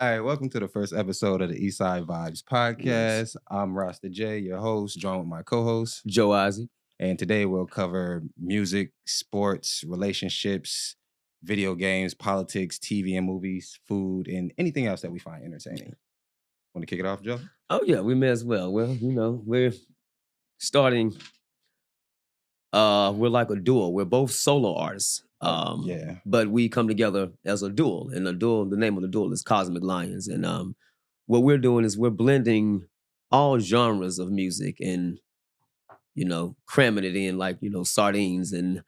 All right, welcome to the first episode of the EastSide VibeZ Yes. podcast. I'm Rasta J, your host, joined with my co-host, Joe Ozzy. and today we'll cover music, sports, relationships, video games, politics, TV and movies, food, and anything else that we find entertaining. Want to kick it off, Joe? Oh yeah, we may as well. Well, we're starting we're like a duo. We're both solo artists. Yeah. But we come together as a duo. And the name of the duo is Cosmic Lions. And what we're doing is we're blending all genres of music and cramming it in like, sardines and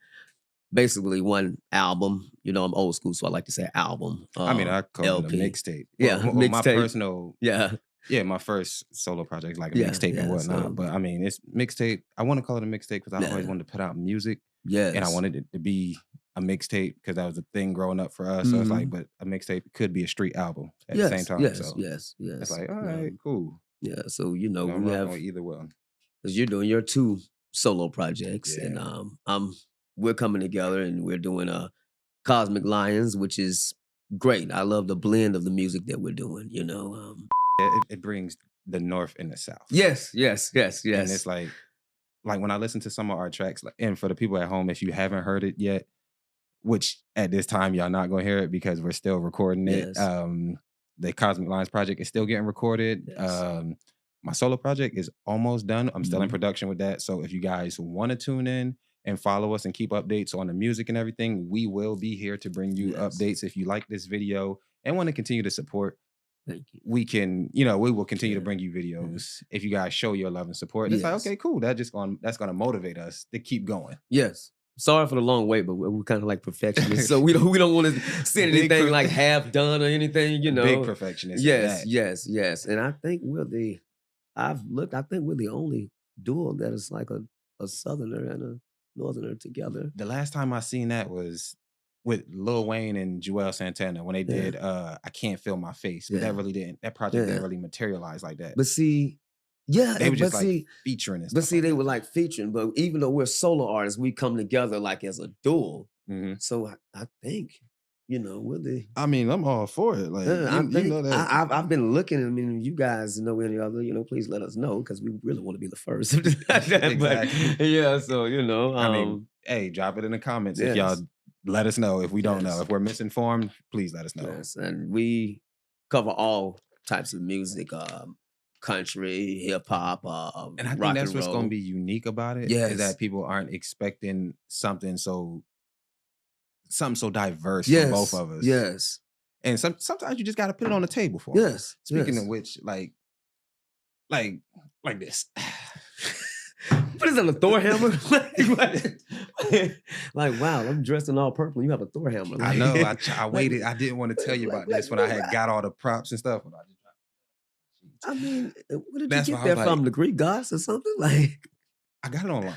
basically one album. I'm old school, so I like to say album. I call LP. it a mixtape. Yeah, Well, my mixtape. personal, Yeah. my first solo project, like a Yeah, mixtape and yeah, whatnot. so- But it's mixtape. I want to call it a mixtape because I Yeah. always wanted to put out music. Yes. And I wanted it to be a mixtape because that was a thing growing up for us. So it's like, Mhm. but a mixtape could be a street album at yes, the same time. Yes, So yes, yes. it's like, all right, cool. Yeah, so I'm we rocking have with either one. because you're doing your two solo projects, Yeah. and we're coming together and we're doing Cosmic Lions, which is great. I love the blend of the music that we're doing. It brings the North and the South. Yes. And it's like when I listen to some of our tracks, and for the people at home, if you haven't heard it yet, which at this time y'all not gonna hear it because we're still recording it. Yes. The Cosmic Lines project is still getting recorded. Yes. My solo project is almost done. I'm still in Mhm. production with that. So if you guys want to tune in and follow us and keep updates on the music and everything, we will be here to bring you Yes. updates. If you like this video and want to continue to support, Thank you. we will continue to Yeah. bring you videos if you guys show your love and support. It's like, Yes. okay, cool. That's gonna motivate us to keep going. Yes. Sorry for the long wait, but we're kind of like perfectionists, so we don't want to send Big anything like half done or anything. Big perfectionist. Yes. And I think I think we're the only duo that is like a southerner and a northerner together. The last time I seen that was with Lil Wayne and Joel Santana when they did I Can't Feel My Face. But that project didn't really materialize like that. But see, yeah, They were just but see, featuring and but stuff see, like they that. were like featuring. But even though we're solo artists, we come together like as a duo. Mhm. So I think we're the. I'm all for it. Like I you think know that I've been looking. I mean, you guys know any other? Please let us know because we really want to be the first. Exactly. But, yeah, so hey, drop it in the comments if y'all let us know if we don't know. If we're misinformed, please let us know. Yes, and we cover all types of music, country, hip hop, And I think rock that's and what's roll. going to be unique about it. Yes. Is that people aren't expecting something so diverse Yes, from both of us. Yes. And sometimes you just got to put it on the table for 'em. Yes. Speaking yes. of which, like this. What is that, a Thor hammer? Like, wow, I'm dressed in all purple. You have a Thor hammer. I know. I waited. I didn't want to tell you about this when I had got all the props and stuff. But I mean, where did That's you why get I that was from? like- The Greek gods or something? Like, I got it online.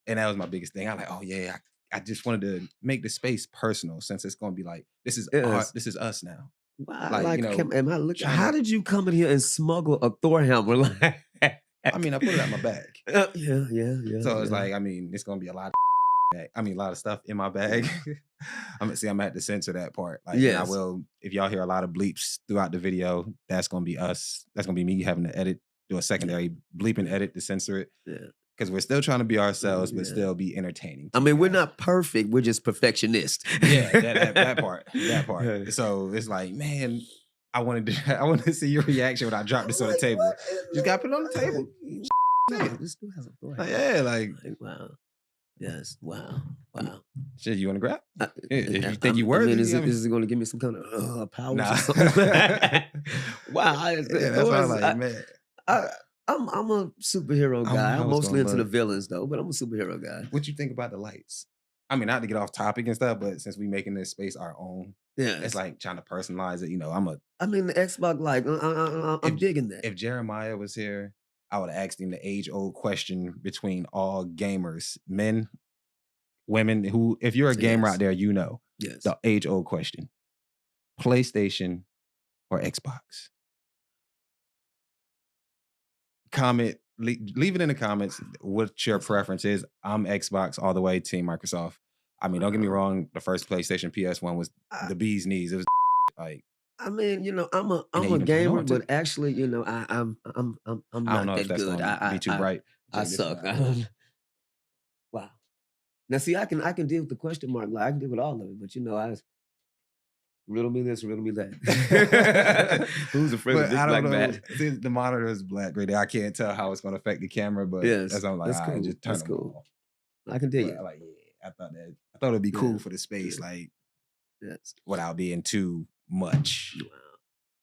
And that was my biggest thing. I'm like, oh yeah, I just wanted to make the space personal since it's gonna be like this is Yes. this is us now. wow, Like, am I looking? trying How to- did you come in here and smuggle a Thor hammer? Like, I put it in my bag. Yeah. So it's like, it's gonna be a lot of a lot of stuff in my bag. I'm gonna have to censor that part. Like, and I Yes. will, if y'all hear a lot of bleeps throughout the video, that's gonna be us. That's gonna be me having to do a secondary bleep and edit to censor it. Yeah. Because we're still trying to be ourselves, but Yeah. still be entertaining. I mean, we're not perfect. We're just perfectionists. Yeah, that part. So it's like, man, I wanted to see your reaction when I dropped this on the table. Just gotta put it on the table. This dude has a Thor Like, hammer. yeah, like Wow. Yes. Wow. shit. You want to grab? If you I think you mean, worthy, is it going to give me some kind of power? Nah. Or something? Wow. Yeah, that's why I'm like, man. I'm a superhero I guy. know I'm it's mostly gonna into the look- villains though, but I'm a superhero guy. What you think about the lights? Not to get off topic and stuff, but since we making this space our own, Yeah. it's like trying to personalize it. I mean, the Xbox light. I'm digging that. If Jeremiah was here, I would have asked him the age-old question between all gamers, men, women, who, if you're a gamer Yes. out there, Yes. the age-old question: PlayStation or Xbox? Comment, leave it in the comments what your preference is. I'm Xbox all the way, Team Microsoft. Don't get me wrong, the first PlayStation PS1 was the bee's knees. It was like I mean, you know, And I'm they a even turn gamer, on too. but actually, you know, I'm I don't not know if that that's good. gonna be too bright. I Check this one suck. out. Look. Wow. Now, see, I can deal with the question mark. Like I can deal with all of it, but you know, I riddle me this, riddle me that. Who's afraid of But Big I don't Black know. Bat? Since the monitor is black right there, I can't tell how it's gonna affect the camera, but Yes, that's I'm like, that's all right, cool. just turn That's them cool. off. I can deal But you. I like, yeah, I thought it'd be Yeah, cool for the space, yeah, like yes. without being too much. Wow.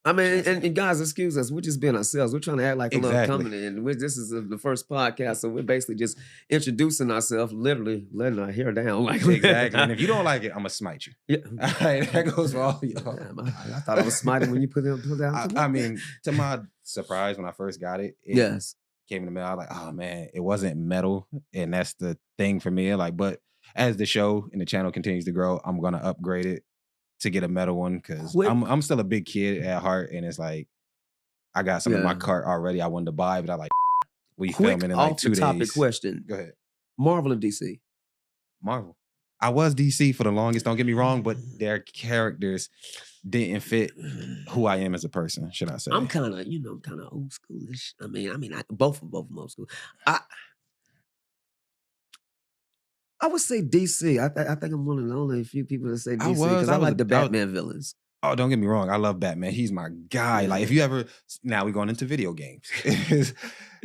I Should I mean, say? and guys, excuse us. We're just being ourselves. We're trying to act like a little Exactly. company, and this is the first podcast, so we're basically just introducing ourselves, literally letting our hair down. Like Exactly. And if you don't like it, I'm gonna smite you. yeah. All right, that goes for all y'all. Damn, I thought I was smiting when you put down. I mean, to my surprise, when I first got it, it Yes. came in the mail. I was like, oh man, it wasn't metal, and that's the thing for me. Like, but as the show and the channel continues to grow, I'm gonna upgrade it to get a metal one because Quick, I'm still a big kid at heart, and it's like I got some in my yeah. cart already. I wanted to buy, but I like we Quick filming in like off the 2 topic days. question: Go ahead, Marvel and DC. Marvel. I was DC for the longest. Don't get me wrong, but their characters didn't fit who I am as a person. Should I say? I'm kind of, you know, kind of old schoolish. I mean, both of them old school. I would say DC. I think I'm one of the only few people that say DC because I like the Batman villains. Oh, don't get me wrong. I love Batman. He's my guy. Yeah. Like, if you ever, now we're going into video games.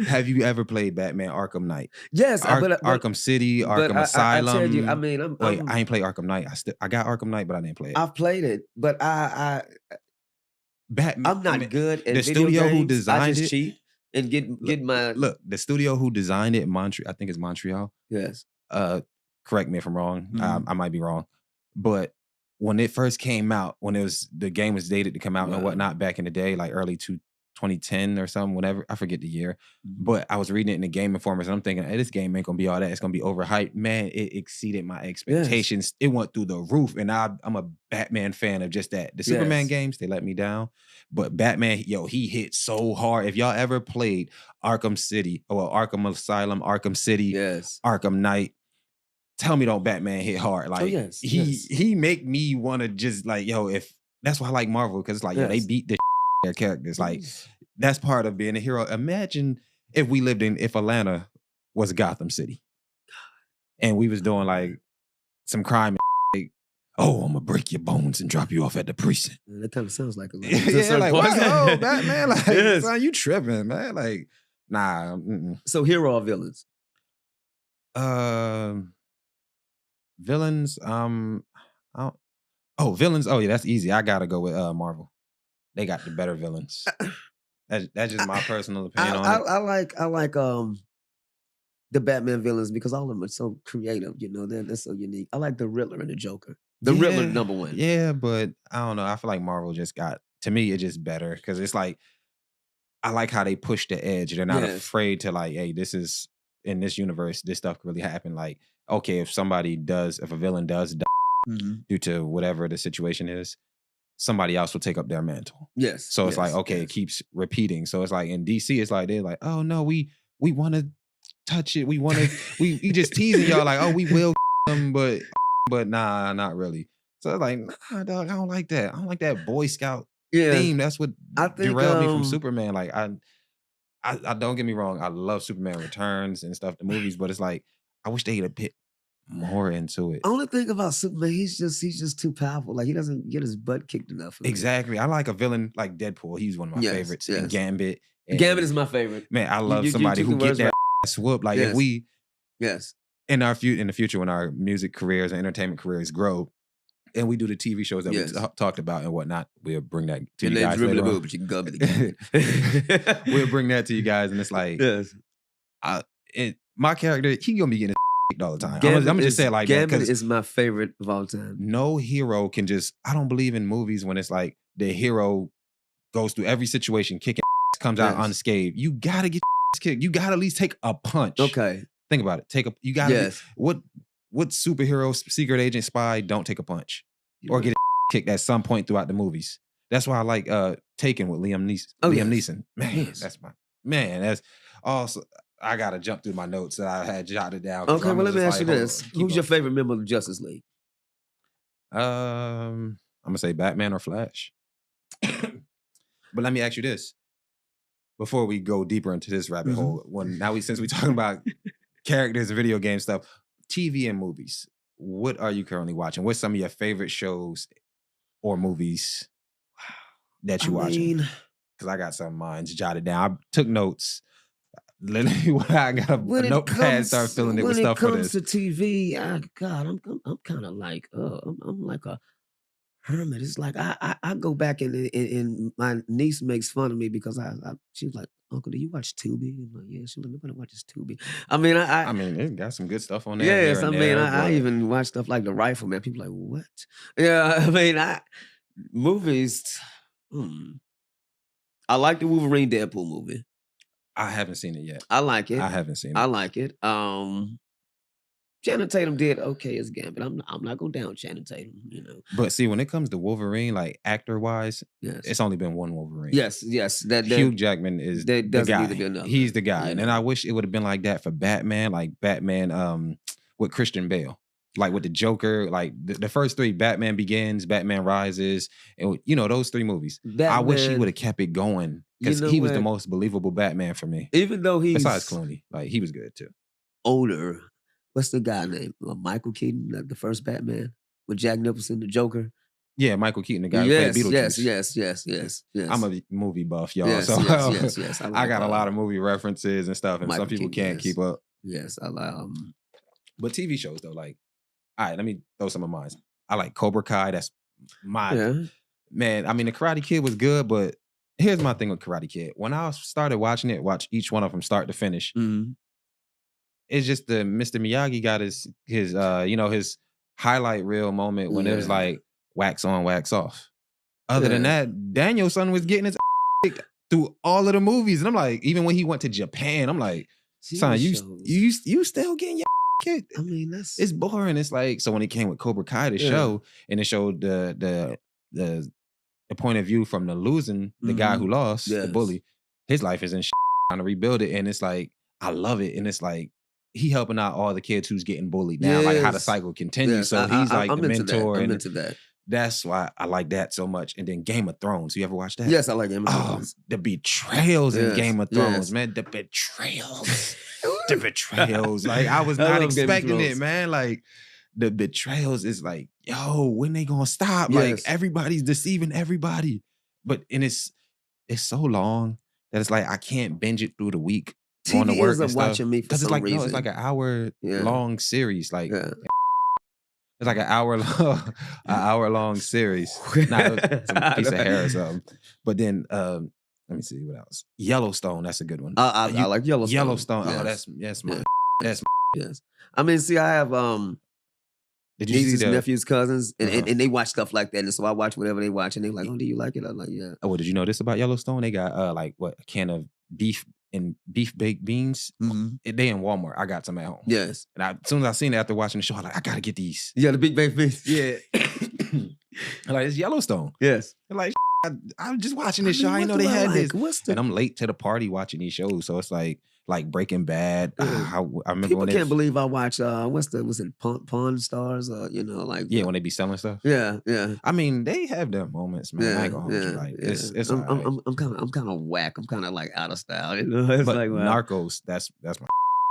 Have you ever played Batman Arkham Knight? Yes, but Arkham City, but Arkham Asylum. I tell you, I mean, Wait, I ain't played Arkham Knight. I got Arkham Knight, but I didn't play it. I've played it, but I'm not good at the video studio games. who designed I just it, cheat and get my look. The studio who designed it, Montreal. I think it's Montreal. yes. Correct me if I'm wrong. Mhm. I might be wrong, but when it first came out, when it was the game was dated to come out and Wow. whatnot back in the day, like early 2010 or something, whatever. I forget the year. But I was reading it in the Game Informers and I'm thinking, hey, this game ain't gonna be all that. It's gonna be overhyped. Man, it exceeded my expectations. It went through the roof. And I'm a Batman fan of just that. The Superman Yes. games, they let me down. But Batman, yo, he hit so hard. If y'all ever played Arkham City, or Arkham Asylum, Arkham City, Yes. Arkham Knight, tell me don't Batman hit hard. Like yes, he make me want to just like, yo, if that's why I like Marvel, because it's like, yo, they Yes. beat the their characters. Like that's part of being a hero. Imagine if Atlanta was Gotham City and we was doing like some crime and like, oh, I'm gonna break your bones and drop you off at the precinct. That kind of sounds like a Yeah, like what? Oh, Batman, like Yes. son, you tripping, man. Like, nah. So hero or villains? Villains, villains. Oh yeah, that's easy. I gotta go with Marvel. They got the better villains. That's just my personal opinion on it. I like the Batman villains because all of them are so creative. You know, they're so unique. I like the Riddler and the Joker. The Riddler number one. Yeah, but I don't know. I feel like Marvel just got, to me, it's just better because it's like I like how they push the edge. They're not afraid to like, hey, this is in this universe, this stuff could really happen. Like, okay, if a villain does die due to whatever the situation is, somebody else will take up their mantle. Yes. So it's like, okay, it keeps repeating. So it's like in DC, it's like they're like, oh no, we want to touch it. We want to, we just teasing y'all like, oh, we will them, but nah, not really. So it's like, nah, dog, I don't like that. I don't like that Boy Scout theme. That's what derailed me from Superman. Like I don't get me wrong, I love Superman Returns and stuff, the movies, but it's like I wish they had a bit more into it. Only thing about Superman, he's just too powerful. Like he doesn't get his butt kicked enough. Exactly. I like a villain like Deadpool. He's one of my favorites. And Gambit. And Gambit is my favorite. Man, I love somebody who get that ass whoop. Like if we in the future when our music careers and entertainment careers grow, and we do the TV shows that we talked about and whatnot, we'll bring that to you guys later on. But you can go the We'll bring that to you guys, and it's like, my character, he gonna be getting his all the time. I'm gonna just say it like that. Gambit is my favorite of all time. No hero can just. I don't believe in movies when it's like the hero goes through every situation, kicking, comes out unscathed. You gotta get kicked. You gotta at least take a punch. Okay, think about it. You gotta. What superhero, secret agent, spy don't take a punch or get kicked at some point throughout the movies? That's why I like Taken with Liam Neeson. Liam Neeson, man, that's my man. That's also. I gotta jump through my notes that I had jotted down. Okay, well let me ask you this: who's your favorite member of the Justice League? I'm gonna say Batman or Flash. But let me ask you this before we go deeper into this rabbit hole. Since we're talking about characters and video game stuff, TV and movies. What are you currently watching? What's some of your favorite shows or movies that you watching? Because I got some minds jotted down. I took notes. Literally, when I got a notepad, start filling it with stuff for this. When it comes to TV, God, I'm kind of like, I'm like a hermit. It's like I go back and my niece makes fun of me because she was like, Uncle, do you watch Tubi? I'm like, yeah. She's like, nobody watches Tubi. I mean, it got some good stuff on there. Yes, I even watch stuff like The Rifleman. People like, what? Yeah, movies. I like the Wolverine Deadpool movie. I haven't seen it yet. I like it. I haven't seen it. I like it. Channing Tatum did okay as Gambit. I'm not going down Channing Tatum, you know. But see, when it comes to Wolverine, like actor wise, yes, it's only been one Wolverine. Yes. That Hugh Jackman is the guy. Need to be another. He's the guy, you know? And I wish it would have been like that for Batman, with Christian Bale. Like with the Joker, like the first three, Batman Begins, Batman Rises, and those three movies. Batman, I wish he would have kept it going because he was the most believable Batman for me. Even though he's besides Clooney, like he was good too. Older, what's the guy named Michael Keaton, the first Batman with Jack Nicholson, the Joker? Yeah, Michael Keaton, the guy who played Beetlejuice. Yes. I'm a movie buff, y'all. Yes. I got a lot of movie references and stuff, and some people can't keep up. Yes, I like. But TV shows though, like. All right, let me throw some of mine. I like Cobra Kai. That's my man. I mean, the Karate Kid was good, but here's my thing with Karate Kid. When I started watching it, watch each one of them start to finish. It's just the Mr. Miyagi got his his highlight reel moment when it was like wax on, wax off. Other than that, Danielson was getting his kicked through all of the movies, and I'm like, even when he went to Japan, I'm like, son, you still getting your kicked. I mean, it's boring. It's like, so when it came with Cobra Kai, the show, and it showed the point of view from the guy who lost, the bully, his life is in trying to rebuild it, and it's like, I love it, and it's like he helping out all the kids who's getting bullied now, like how the cycle continues. So he's like the mentor, I'm into that. That's why I like that so much. And then Game of Thrones. You ever watch that? Yes, I like Game of Thrones. The betrayals in Game of Thrones, man. The betrayals. The betrayals. Like, I was not expecting it, man. Like, the betrayals is like, yo, when they gonna stop? Like, everybody's deceiving everybody. And it's so long that it's like I can't binge it through the week. TV on to work ends up watching me for some some reason. No, it's like an hour long series. Like, it's like an hour long series. Not some piece of hair or something. But then let me see what else. Yellowstone, that's a good one. I like Yellowstone. Yellowstone. Oh, that's my. Yes. I mean, see, I have did you see nephews, cousins, and they watch stuff like that. And so I watch whatever they watch, and they're like, "Oh, do you like it?" I'm like, "Yeah." Oh, well, did you know this about Yellowstone? They got a can of beef and beef baked beans. They in Walmart. I got some at home. Yes. And as soon as I seen it after watching the show, I'm like, I gotta get these. Yeah, the big baked beans. Yeah. Like, it's Yellowstone. Yes. Like, I'm just watching this show. I didn't know they had this. And I'm late to the party watching these shows. So it's like Breaking Bad. I remember people can't believe I watch was it Pawn Stars? When they be selling stuff. Yeah. I mean, they have their moments, man. I ain't gonna hold you. Like, it's I'm kind of whack. I'm kind of like out of style. It's but like, wow. Narcos, that's my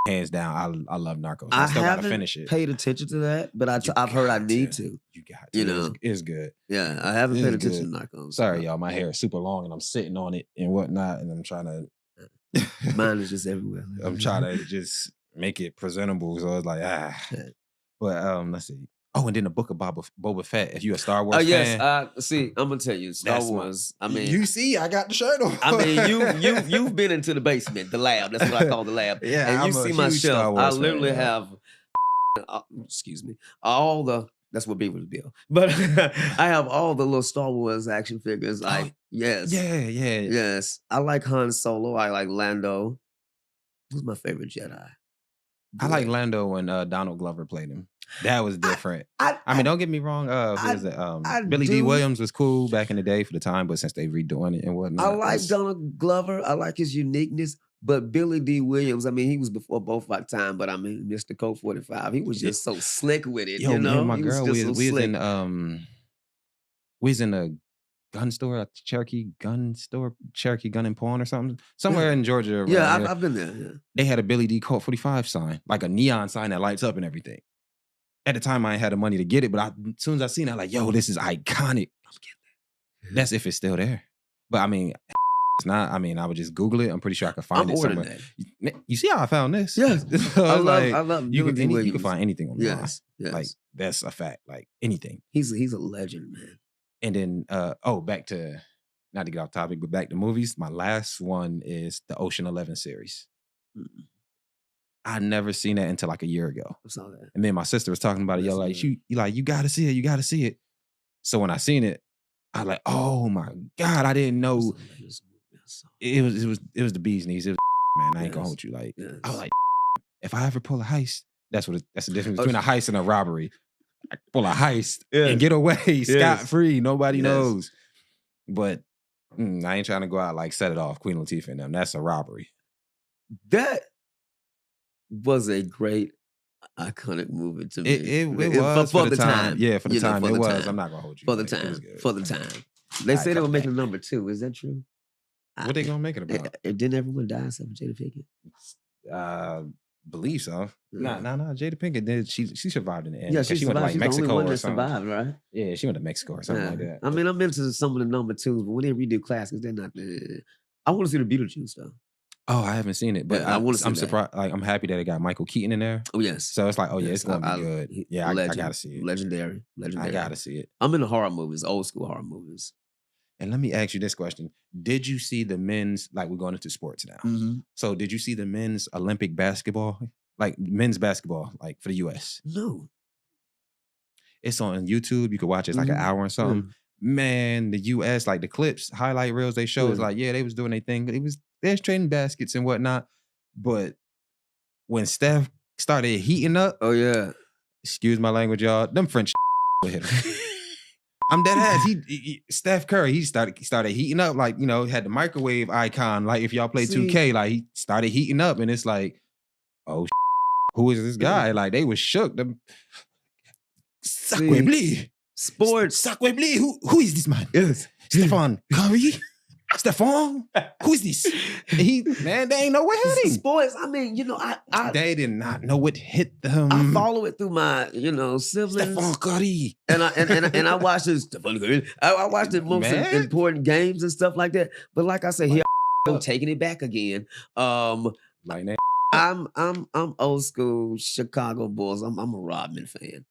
hands down. I love Narcos. I still gotta finish it. Paid attention to that, but I've heard I need to. You got to. It's good. Yeah, I haven't paid attention to Narcos. Sorry, y'all. My hair is super long, and I'm sitting on it and whatnot, and I'm trying to. Mine is just everywhere. I'm trying to just make it presentable. So it's like, But let's see. Oh, and then the book of Boba Fett. If you're a Star Wars fan. See, I'm gonna tell you, Star Wars. I mean, you see, I got the shirt on. I mean, you've been into the basement, the lab. That's what I call the lab. Yeah, and you see my shelf. I literally have, excuse me, all the. That's what Beaver's Bill. But I have all the little Star Wars action figures. Yes. Yes. I like Han Solo. I like Lando. Who's my favorite Jedi? I like Lando when Donald Glover played him. That was different. I mean, don't get me wrong. Who is it? Billy D. Williams was cool back in the day for the time, but since they redoing it and whatnot. I like Donald Glover. I like his uniqueness. But Billy D. Williams, I mean, he was before both our time, but I mean, Mr. Coke 45, he was just so slick with it. Yo, you know? Me and my girl, we was in gun store, a Cherokee gun store, Cherokee Gun and Pawn or something. Somewhere in Georgia. Yeah, around here, I've been there. Yeah. they had a Billy D. Colt 45 sign, like a neon sign that lights up and everything. At the time, I ain't had the money to get it, but as soon as I seen it, I'm like, yo, this is iconic. That's if it's still there. But I mean, it's not. I mean, I would just Google it. I'm pretty sure I could find it somewhere. You see how I found this? Yes. So I like, love you Billy can find anything online. Yes. Yes. Like that's a fact. Like anything. He's a legend, man. And then back to, not to get off topic, but back to movies. My last one is the Ocean 11 series. I never seen that until like a year ago. I saw that. And then my sister was talking about it. Yo, like you gotta see it. You gotta see it. So when I seen it, I was like, oh my God, I didn't know it was the bee's knees. It was man. I ain't gonna hold you. Like I was like, if I ever pull a heist, that's the difference between a heist and a robbery. I pull a heist and get away scot free. Nobody knows. But I ain't trying to go out like set it off, Queen Latifah and them. That's a robbery. That was a great, iconic movie to me. It was for the time. Yeah, for the time. It was. Time. I'm not gonna hold you. For the time. For the time. They say they were making number 2. Is that true? What they gonna make it about? Didn't everyone die except for Jada Pinkett? Believe so. Nah. Jada Pinkett did. She survived in the end. Yeah, she went to like She's Mexico the only one or that something. survived, right? Yeah, she went to Mexico or something like that. I mean, I'm into some of the number 2s, but when they redo classics, they're not. I want to see the Beetlejuice though. Oh, I haven't seen it, but I want to. I'm surprised. Like, I'm happy that it got Michael Keaton in there. Oh yes. So it's like, oh yeah, it's gonna be good. Yeah, I gotta see it. Legendary. I gotta see it. I'm into horror movies, old school horror movies. And let me ask you this question: did you see the men's? Like we're going into sports now. Mm-hmm. So did you see the men's Olympic basketball? Like men's basketball, like for the U.S. No. It's on YouTube. You can watch it. It's like an hour or something. Man, the U.S. like the clips, highlight reels they show is like, yeah, they was doing their thing. There's trading baskets and whatnot. But when Steph started heating up, oh yeah, excuse my language, y'all, them French hit him. I'm dead ass. Steph Curry, he started heating up, like, you know, had the microwave icon. Like if y'all play 2K, like he started heating up, and it's like, oh, who is this guy? Like they was shook. Them sports. Who is this man? Yes. Stephen Curry? Stefan? Who's this? Man, they ain't know what hit him. Sports, I mean, you know, I they did not know what hit them. I follow it through my, siblings. Stefan Curry. And I watched this Stefan Curry. I watched the most important games and stuff like that. But like I said, here I'm taking it back again. Like that. I'm old school Chicago Bulls. I'm a Rodman fan.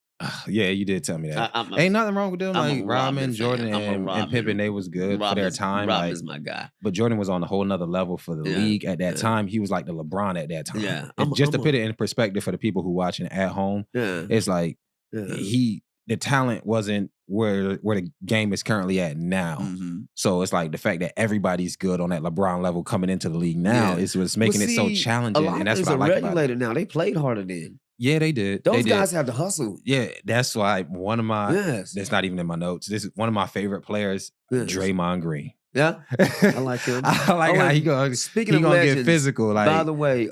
Yeah, you did tell me that. Ain't nothing wrong with them. Like Rodman, Jordan, and Pippen, they was good for their time. Rodman's my guy. But Jordan was on a whole nother level for the league at that time. He was like the LeBron at that time. Yeah. Just to put it in perspective for the people who watching at home, it's like the talent wasn't where the game is currently at now. Mm-hmm. So it's like the fact that everybody's good on that LeBron level coming into the league now is what's making it so challenging. And that's what I like about it. Now they played harder then. Yeah, they did. Those guys have to hustle. Yeah, that's why one of my that's not even in my notes. This is one of my favorite players, Draymond Green. Yeah, I like him. I like how he goes. Speaking of legends, get physical. Like, by the way,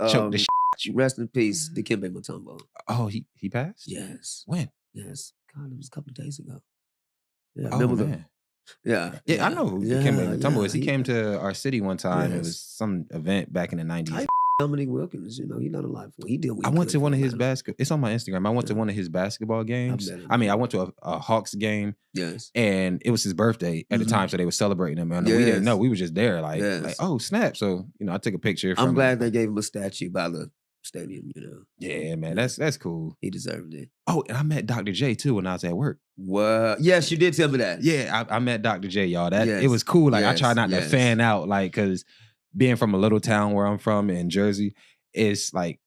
rest in peace, Dikembe Mutombo. Oh, he passed? Yes. When? Yes. God, it was a couple of days ago. Yeah, man. Yeah, I know who Dikembe Mutombo is. He came to our city one time. It was some event back in the 90s. Dominique Wilkins, he done a lot for. He did. I went to one of his basketball. It's on my Instagram. I went to one of his basketball games. I went to a Hawks game. Yes, and it was his birthday at the time, so they were celebrating him. And we didn't know. We were just there, like, oh snap! So I took a picture. I'm glad they gave him a statue by the stadium. Yeah, man, that's cool. He deserved it. Oh, and I met Dr. J too when I was at work. What? Yes, you did tell me that. Yeah, I met Dr. J, y'all. It was cool. Like I tried not to fan out, like, because being from a little town where I'm from in Jersey, it's like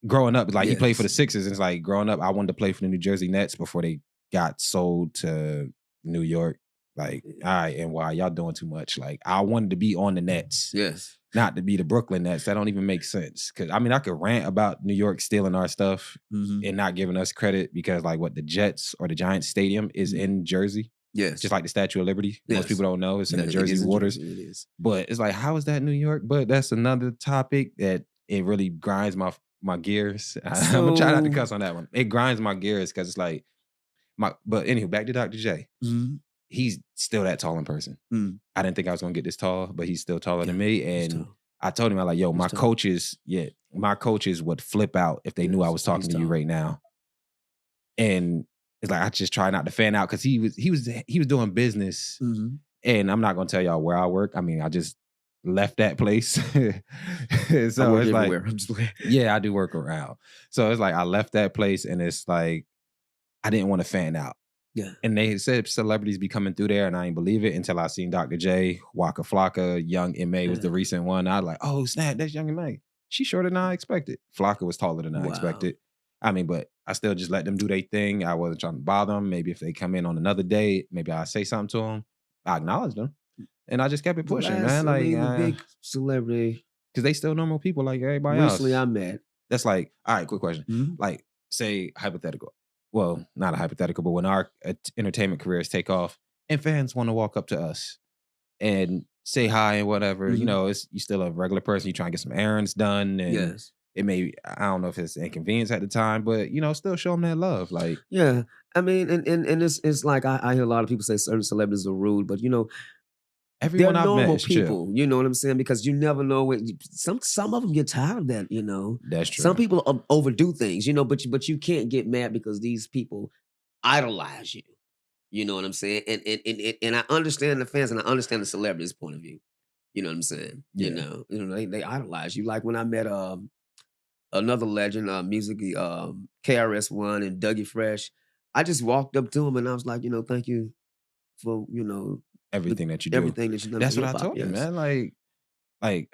growing up, like he played for the Sixers, and it's like growing up, I wanted to play for the New Jersey Nets before they got sold to New York. Like, all right, and why y'all doing too much? Like, I wanted to be on the Nets. Yes. Not to be the Brooklyn Nets. That don't even make sense. Cause I could rant about New York stealing our stuff and not giving us credit because like what the Jets or the Giants Stadium is in Jersey. Yes. Just like the Statue of Liberty. Yes. Most people don't know. It's in the Jersey waters. It is. But it's like, how is that New York? But that's another topic that it really grinds my gears. I'm gonna try not to cuss on that one. It grinds my gears because it's like but anywho, back to Dr. J. Mm-hmm. he's still that tall in person. Mm. I didn't think I was gonna get this tall, but he's still taller than Yeah, me. he's And tall. I told him, I like, yo, He's my tall. coaches would flip out if they knew I Yes, was he's talking to you tall. right now. And it's like I just try not to fan out because he was doing business. Mhm. And I'm not gonna tell y'all where I work. I mean, I just left that place. So I work it's like, everywhere. I'm just like, yeah, I do work around. So it's like I left that place and it's like I didn't want to fan out. yeah. And they said celebrities be coming through there, and I ain't believe it until I seen Dr. J, Waka Flocka, Young M.A. was the Yeah. recent one. I was like, oh, snap, that's Young M.A. She's shorter than I expected. Flocka was taller than I Wow. expected. I mean, but I still just let them do their thing. I wasn't trying to bother them. Maybe if they come in on another day, maybe I'll say something to them. I acknowledge them. And I just kept it The pushing, last, man. I Like, mean, the big celebrity because they still normal people like everybody recently else. I met. That's like, all right, quick question. Mhm. Like, say hypothetical. Well, not a hypothetical, but when our entertainment careers take off and fans want to walk up to us and say hi and whatever, you Mhm. know, it's you still a regular person. You trying to get some errands done, and Yes. it may I don't know if it's inconvenience at the time, but you know, still show them that love. Like Yeah. I mean, and it's like I hear a lot of people say certain celebrities are rude, but you know, they're everyone I've met normal is chill. people. You know what I'm saying? Because you never know when some of them get tired of that. You know, That's true. some people overdo things. You know, but you can't get mad because these people idolize you. You know what I'm saying? And I understand the fans and I understand the celebrities' point of view. You know what I'm saying? Yeah. They idolize you. Like when I met another legend, music, KRS-One and Dougie Fresh. I just walked up to him and I was like, thank you for, Everything that you do. everything that you've done for That's what I hip hop. told him, Yes. man. Like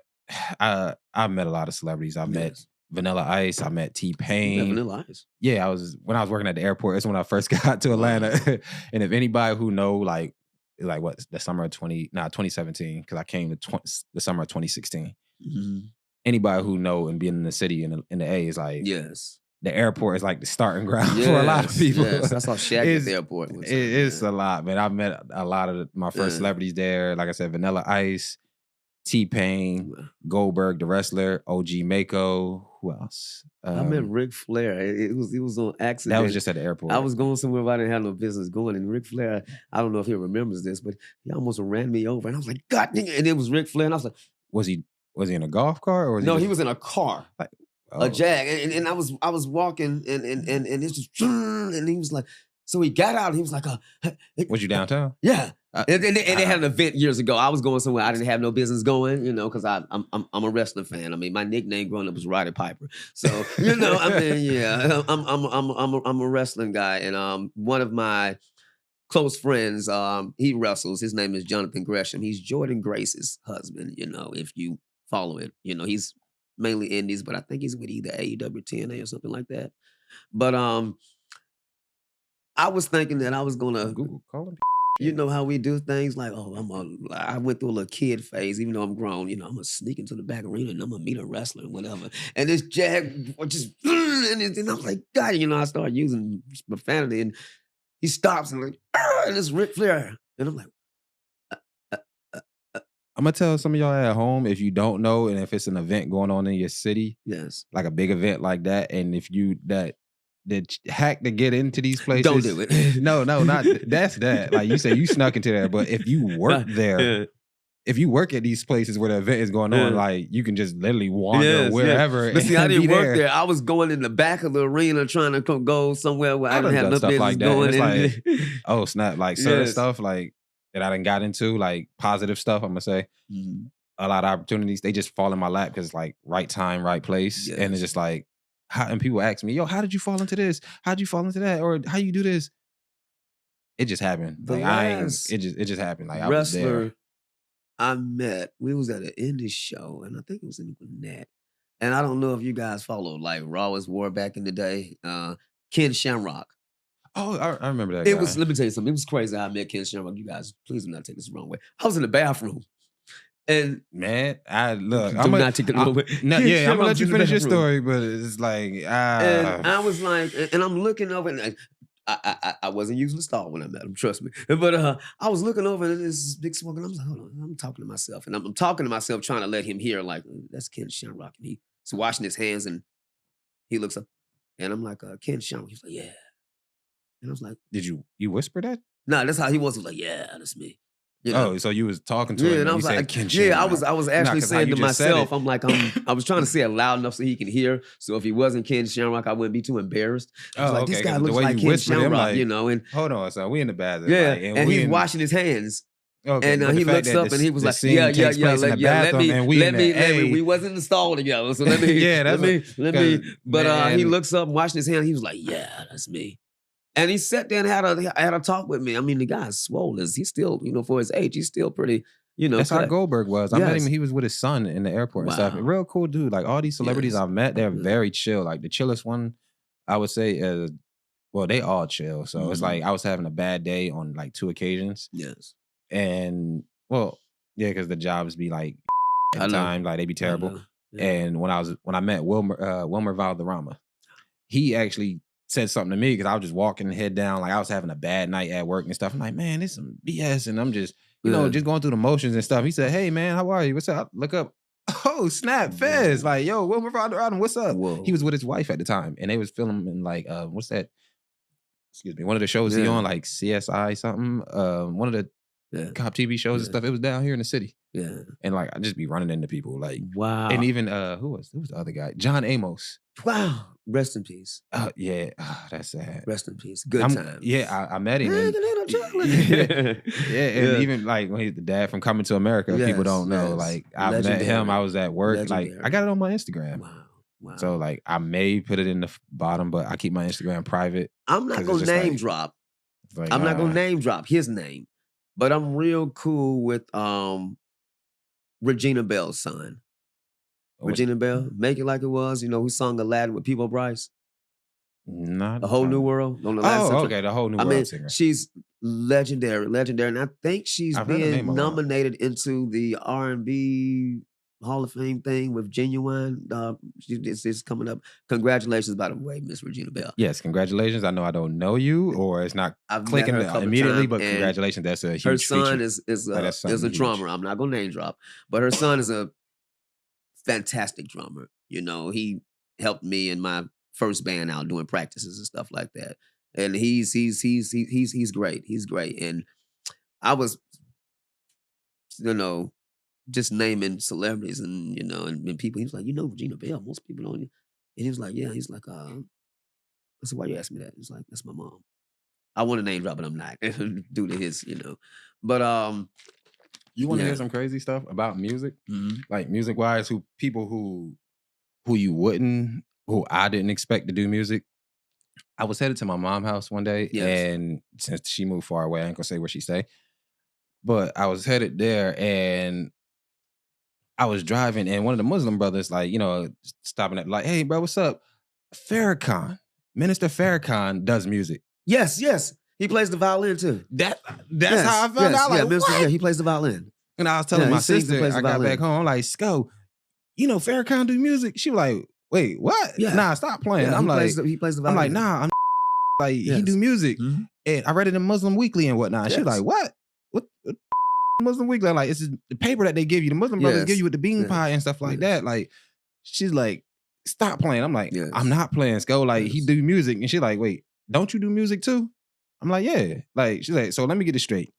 I've met a lot of celebrities. I met Yes. Vanilla Ice. I met You met T-Pain. Vanilla Ice. Yeah, when I was working at the airport. That's when I first got to Atlanta. Wow. And if anybody who know, like what the summer of 2017, because I came to the summer of 2016. Mhm. Anybody who know and being in the city in the A is like Yes. the airport is like the starting ground for a lot of Yes. people. Yes. I saw Shaq at It's the airport one time. it's Yeah. a lot, man. I met a lot of my first Yeah. celebrities there. Like I said, Vanilla Ice, T-Pain, Wow. Goldberg, the wrestler, OG Mako. Who else? I met Ric Flair. It was on accident. That was just at the airport. I was going somewhere where I didn't have no business going, and Ric Flair, I don't know if he remembers this, but he almost ran me over, and I was like, God dang it. And it was Ric Flair, and I was like, Was he in a golf cart or was no, he he just was in a car, like a Jag, and I was walking, and it's just, and he was like, so he got out, and he was like, was you downtown? yeah. Uh, And they had an event years ago. I was going somewhere I didn't have no business going, because I'm a wrestling fan. I mean, my nickname growing up was Roddy Piper. So I mean, yeah, I'm a wrestling guy, and one of my close friends, he wrestles. His name is Jonathan Gresham. He's Jordan Grace's husband. If you follow it, he's mainly indies, but I think he's with either AEW or TNA or something like that. But I was thinking that I was gonna. Google call him. You know how we do things like, I went through a little kid phase, even though I'm grown, I'm gonna sneak into the back arena and I'm gonna meet a wrestler and whatever. And this Jag just, and I'm like, God, I start using profanity and he stops and like, and it's Ric Flair. And I'm like, I'm gonna tell some of y'all at home if you don't know, and if it's an event going on in your city, yes. like a big event like that, and if you that hack to get into these places, Don't do it. No, not that's that. Like you said, you snuck into there, but if you work there, Yeah. if you work at these places where the event is going on, Yeah. like you can just literally wander Yes, wherever. But see, I and didn't be work there. I was going in the back of the arena trying to go somewhere where I didn't have no stuff business like that. And going. it's like, oh snap! Like certain Yes. stuff like that I done got into, like positive stuff. I'm gonna say. Mhm. A lot of opportunities, they just fall in my lap because like right time, right place. And it's Yes. just like, and people ask me, yo, how did you fall into this? How'd you fall into that? Or how you do this? It just happened. The Like last it just happened. Like I was there. wrestler I met, we was at an indie show, and I think it was in Gwinnett. And I don't know if you guys followed like Raw is War back in the day. Ken Shamrock. Oh, I remember that guy. Let me tell you something. It was crazy how I met Ken Shamrock. You guys, please do not take this the wrong way. I was in the bathroom. And man, I'm not take it the wrong way. No, Ken yeah, I'm gonna Shamrock let you was in the finish your bathroom. story, but it's like And I was like, and I'm looking over, and I wasn't using the stall when I met him, trust me. But I was looking over at this big smoke, and I was like, hold on, I'm talking to myself. And I'm talking to myself, trying to let him hear, like, that's Ken Shamrock. And he's washing his hands, and he looks up, and I'm like, Ken Shamrock. He's like, yeah. And I was like, did you whisper that? Nah, that's how he was. He was like, yeah, that's me. You know? Oh, so you was talking to Yeah, him and I and you was said like, Ken yeah, Shamrock. I was Nah, actually 'cause how saying you to just said myself, it. I'm like, I was trying to say it loud enough so he can hear. So if he wasn't Ken Shamrock, I wouldn't be too embarrassed. I was Oh, like, okay. this guy 'Cause the looks way like you Ken whispered it, I'm Shamrock, like, you know, and hold on, son. We in the bathroom. yeah, Like, and we he's in, washing his hands. okay, And but the he fact looks that up and he was the like, yeah, scene takes place in the bathroom and we in the let me. We A. wasn't installed together, so let me, Yeah, that's let me. 'cause, But he man, looks up, washing his hand. He was like, yeah, that's me. And he sat there and had a talk with me. I mean, the guy's swole. He's still, for his age, he's still pretty, that's how cut. Goldberg was. I met him. Yes. He was with his son in the airport and stuff. Wow. Real cool dude. Like all these celebrities Yes. I've met, they're Yeah. very chill. Like the chillest one, I would say, well, they all chill. So it's like I was having a bad day on like 2 occasions. Yes. And well, yeah, because the jobs be like I at know. times, like they be terrible. Yeah. And when I met Wilmer Valderrama, he actually said something to me because I was just walking head down, like I was having a bad night at work and stuff. I'm like, man, this some BS, and I'm just, just going through the motions and stuff. He said, hey man, how are you? What's up? Look up. Oh snap, Fez! Like, yo, Wilmer Valderrama, what's up? Whoa. He was with his wife at the time, and they was filming like what's that? Excuse me, one of the shows he Yeah. on, like CSI something. One of the cop TV shows and stuff. It was down here in the city. Yeah. And like I just be running into people. Like, Wow. and even who was the other guy? John Amos. Wow. Rest in peace. Yeah. That's sad. Rest in peace. Good times. Yeah, I met him. And, and even like when he's the dad from Coming to America, people don't know. Like I met him. I was at work. Legendary. Like I got it on my Instagram. Wow. So like I may put it in the bottom, but I keep my Instagram private. I'm not gonna name drop. Like, I'm not gonna name drop his name, but I'm real cool with Regina Bell's son. Regina Bell, Make It Like It Was. We sung Aladdin with Peebo Bryce. Not The Whole New World. On the okay, The Whole New World singer. She's legendary, and I think she's being nominated into the R&B Hall of Fame thing with Genuine. It's coming up. Congratulations, by the way, Miss Regina Bell. Yes, congratulations. I know I don't know you, or it's not clicking immediately, but congratulations. That's a huge Her son feature. is a drummer. I'm not gonna name drop, but her son is a fantastic drummer. He helped me in my first band out doing practices and stuff like that. And he's great. He's great. And I was, just naming celebrities and and people. He was like, Regina Bell. Most people don't. And he was like, yeah. He's like, I said, why you ask me that? He's like, that's my mom. I want to name drop, but I'm not due to his, But you want to hear some crazy stuff about music, like music wise? People who I didn't expect to do music. I was headed to my mom's house one day, and since she moved far away, I ain't gonna say where she stay. But I was headed there, and I was driving, and one of the Muslim brothers, like, stopping at, like, hey, bro, what's up? Farrakhan, Minister Farrakhan does music. Yes. He plays the violin too. That's how I found out. Like, what? Yeah, he plays the violin. And I was telling my sister, I got back home, I'm like, Sco, Farrakhan do music? She was like, wait, what? Yeah. Nah, stop playing. Yeah, I'm like, he plays the violin. I'm like, nah, I'm like, he do music. And I read it in Muslim Weekly and whatnot. She was like, what Muslim Weekly? I'm like, it's the paper that they give you. The Muslim brothers give you with the bean pie and stuff like that. Like, she's like, stop playing. I'm like, I'm not playing, Sco. Like, he do music. And she's like, wait, don't you do music too? I'm like, yeah. Like, she's like, so let me get this straight.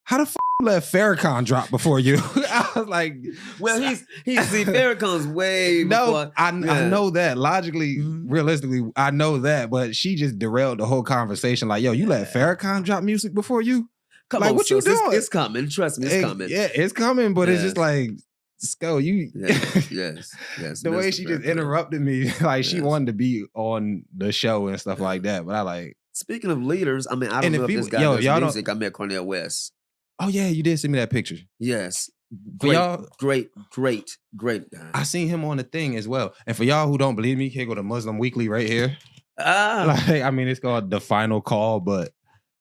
How the let Farrakhan drop before you? I was like, well, Farrakhan's way before. No, I know that. Logically, realistically, I know that. But she just derailed the whole conversation. Like, yo, you let Farrakhan drop music before you? Come like, on, what you doing? It's coming. Trust me, it's coming. Yeah, it's coming. But it's just like, Sco, you. Yes. The way she just interrupted me, like she wanted to be on the show and stuff like that. But I like. Speaking of leaders, I mean, I don't know if this guy does music. I met Cornel West. Oh yeah, you did send me that picture. Yes. For y'all, great guy. I seen him on the thing as well. And for y'all who don't believe me, here go the Muslim Weekly right here. Like, I mean, it's called The Final Call, but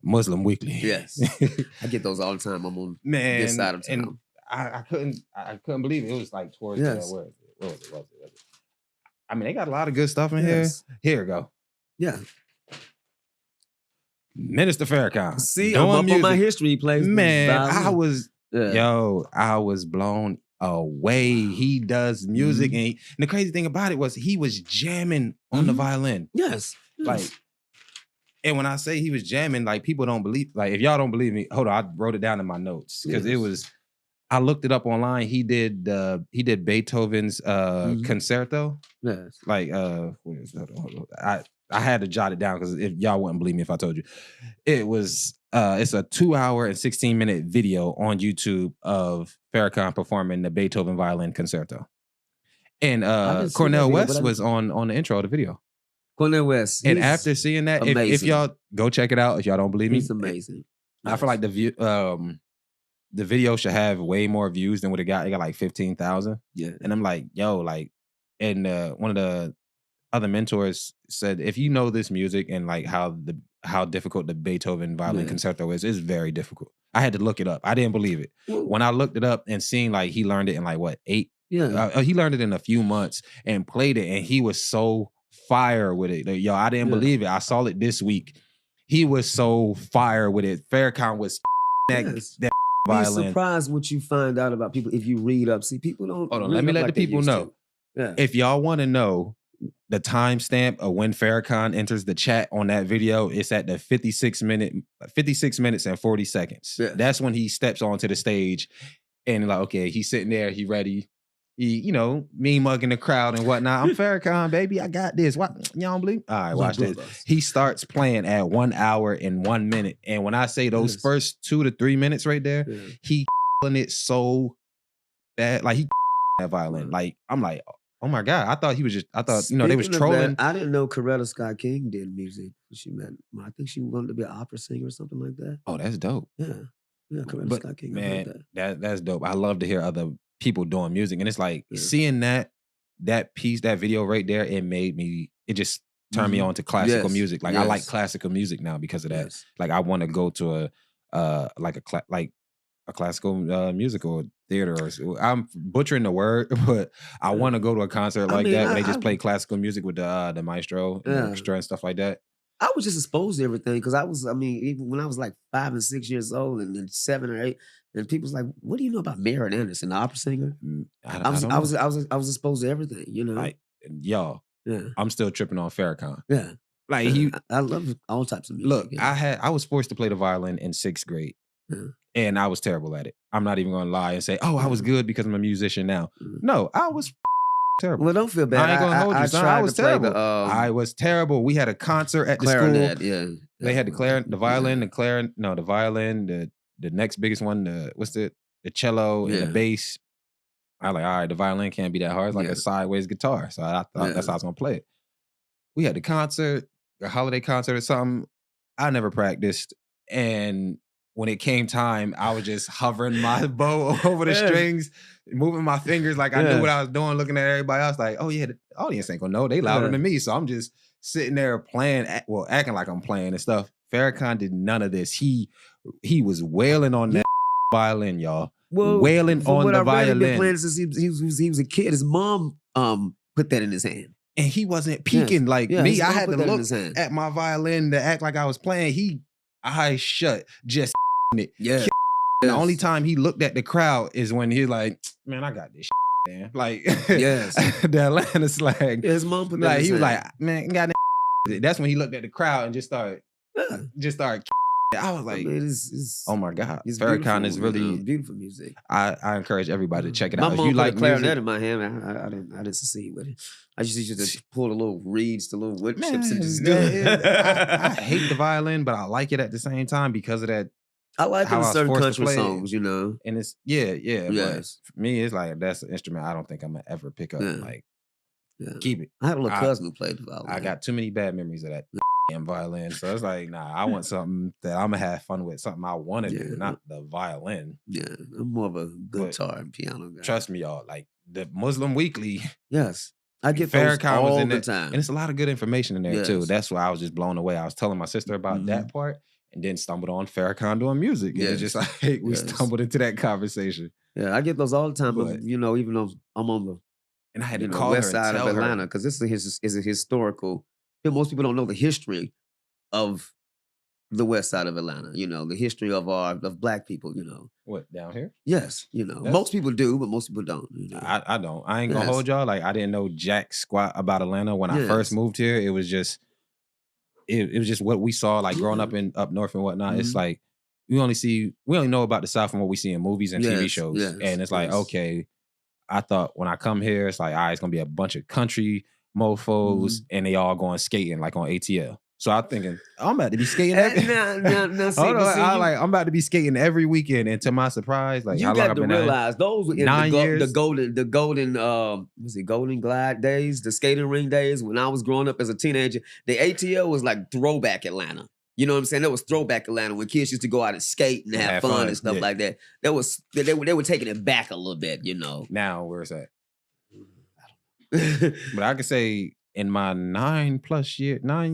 Muslim Weekly. Yes. I get those all the time. I'm on this side of town. And I couldn't believe it. It was like towards where was it? I mean, they got a lot of good stuff in here. Here we go. Yeah. Minister Farrakhan. See, I'm up on my history. He plays. Man, I was blown away. He does music, and the crazy thing about it was he was jamming on the violin. Yes. Like And when I say he was jamming, like people don't believe, like if y'all don't believe me, hold on, I wrote it down in my notes because it was. I looked it up online. He did Beethoven's concerto. Yes. Like what is that? Hold on. I had to jot it down because if y'all wouldn't believe me if I told you, it was it's a 2-hour and 16-minute video on YouTube of Farrakhan performing the Beethoven violin concerto. And Cornel West was on the intro of the video. Cornel West. And after seeing that, if y'all go check it out, if y'all don't believe me, he's amazing. I feel like the video should have way more views than what it got. It got like 15,000. Yeah. And I'm like, yo, like, and one of the other mentors said, if you know this music and like how difficult the Beethoven violin concerto is, it's very difficult. I had to look it up. I didn't believe it. Whoa. When I looked it up and seen like he learned it in like what, 8? Yeah. He learned it in a few months and played it, and he was so fire with it. Like, yo, I didn't believe it. I saw it this week. He was so fire with it. Farrakhan was that violin. Be surprised what you find out about people if you read up. See, people don't. Hold on, let me let the people know. Yeah. If y'all want to know the timestamp of when Farrakhan enters the chat on that video, it's at the 56 minutes and 40 seconds. Yeah. That's when he steps onto the stage and like, okay, he's sitting there, he ready. He, me mugging the crowd and whatnot. I'm Farrakhan, baby. I got this. What? Y'all don't believe? All right, watch this. He starts playing at 1 hour and 1 minute. And when I say those first 2 to 3 minutes right there, he it so bad. Like he that violin. Like I'm like, oh my God. I thought they was trolling. That, I didn't know Coretta Scott King did music. She met. I think she wanted to be an opera singer or something like that. Oh, that's dope. Yeah, Coretta Scott King. Man, that's dope. I love to hear other people doing music, and it's like seeing that piece, that video right there. It just turned me on to classical music. Like I like classical music now because of that. Yes. Like I want to go to a classical musical theater, or I'm butchering the word, but I want to go to a concert that where they just play classical music with the maestro and the orchestra and stuff like that. I was just exposed to everything because even when I was like 5 and 6 years old and then 7 or 8, and people was like, "What do you know about Maren Anderson, the opera singer?" I was exposed to everything, Like y'all, I'm still tripping on Farrakhan. Yeah, like I love all types of music. Look, I was forced to play the violin in 6th grade. And I was terrible at it. I'm not even gonna lie and say, "Oh, I was good because I'm a musician now." No, I was terrible. Well, don't feel bad. I ain't gonna hold you. Son. I was terrible. I was terrible. We had a concert at the school. Yeah. They had the violin, the violin, the next biggest one, the cello and the bass. I was like, all right, the violin can't be that hard. It's like a sideways guitar. So I thought that's how I was gonna play it. We had the concert, a holiday concert or something. I never practiced, and when it came time, I was just hovering my bow over the strings, moving my fingers like I knew what I was doing, looking at everybody else like, oh yeah, the audience ain't gonna know. They louder than me. So I'm just sitting there playing, acting like I'm playing and stuff. Farrakhan did none of this. He was wailing on that violin, y'all. Wailing on the violin. Been playing since he was a kid. His mom put that in his hand. And he wasn't peeking like me. I had to look at my violin to act like I was playing. Eyes shut, just it. Yeah. The only time he looked at the crowd is when he's like, "Man, I got this man." Like, the Atlanta slang. Yeah, his mom put that like in he his was hand. like, "Man, got that." That's when he looked at the crowd and just started. I was like, "Oh my God, Farrakhan is really beautiful music." I encourage everybody to check it out. My If mom you put like a clarinet music, in my hand. I didn't succeed with it. I just used to pull the little reeds, the little wood chips, and just do it. I hate the violin, but I like it at the same time because of that. I like certain country songs, and it's But for me, it's like that's an instrument I don't think I'm gonna ever pick up. Like, keep it. I had a little cousin who played the violin. I got too many bad memories of that damn violin, so it's like, nah, I want something that I'm gonna have fun with, something I want to do, not the violin. Yeah, I'm more of a guitar and piano guy. Trust me, y'all. Like the Muslim Weekly. Yes. I get Farrakhan all was in the there, time. and it's a lot of good information in there too. That's why I was just blown away. I was telling my sister about that part, and then stumbled on Farrakhan doing music. And it's just like we stumbled into that conversation. Yeah, I get those all the time. But even though I'm on and I had to call west her and side tell of her. Atlanta, because this is a historical. Most people don't know the history of the west side of Atlanta. The history of Black people. What, down here? Yes, most people do, but most people don't. I don't. I ain't gonna hold y'all. Like I didn't know jack squat about Atlanta when I first moved here. It was just it was just what we saw, like growing up in up north and whatnot. It's Mhm. like we only know about the South from what we see in movies and TV Yes, shows. yes, And it's like, yes. okay, I thought when I come here, it's like, all right, it's gonna be a bunch of country mofos and they all going skating like on ATL. So I'm thinking, I'm about to be skating every Now, see, hold on, but see, I'm about to be skating every weekend. And to my surprise, like you how long got I've to been out here? realize those were in 9 the years. golden was it Golden Glide days, the skating ring days when I was growing up as a teenager. The ATL was like throwback Atlanta. You know what I'm saying? That was throwback Atlanta when kids used to go out and skate and have fun and stuff yeah. like that. That was they were taking it back a little bit, you know. Now where's that? But I can say in my 9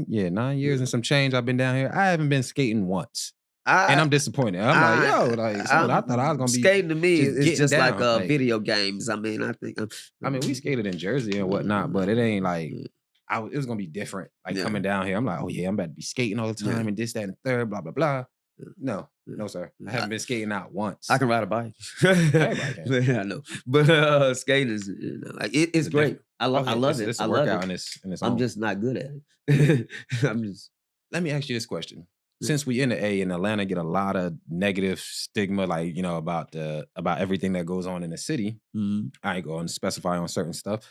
years and some change I've been down here, I haven't been skating once. And I'm disappointed. I'm like, yo, like I thought I was gonna be skating to me just is getting just down, like video games. I mean, I think we skated in Jersey and whatnot, but it ain't like it was gonna be different. Like coming down here, I'm like, oh yeah, I'm about to be skating all the time and this, that, and the third, blah, blah, blah. No, sir. I haven't been skating out once. I can ride a bike. Everybody can. Yeah, I know. But skating is like it's great. I love it. It's I a love workout it. in its I'm own. just not good at it. Let me ask you this question. Since we in Atlanta get a lot of negative stigma, like, about everything that goes on in the city. I ain't going to specify on certain stuff,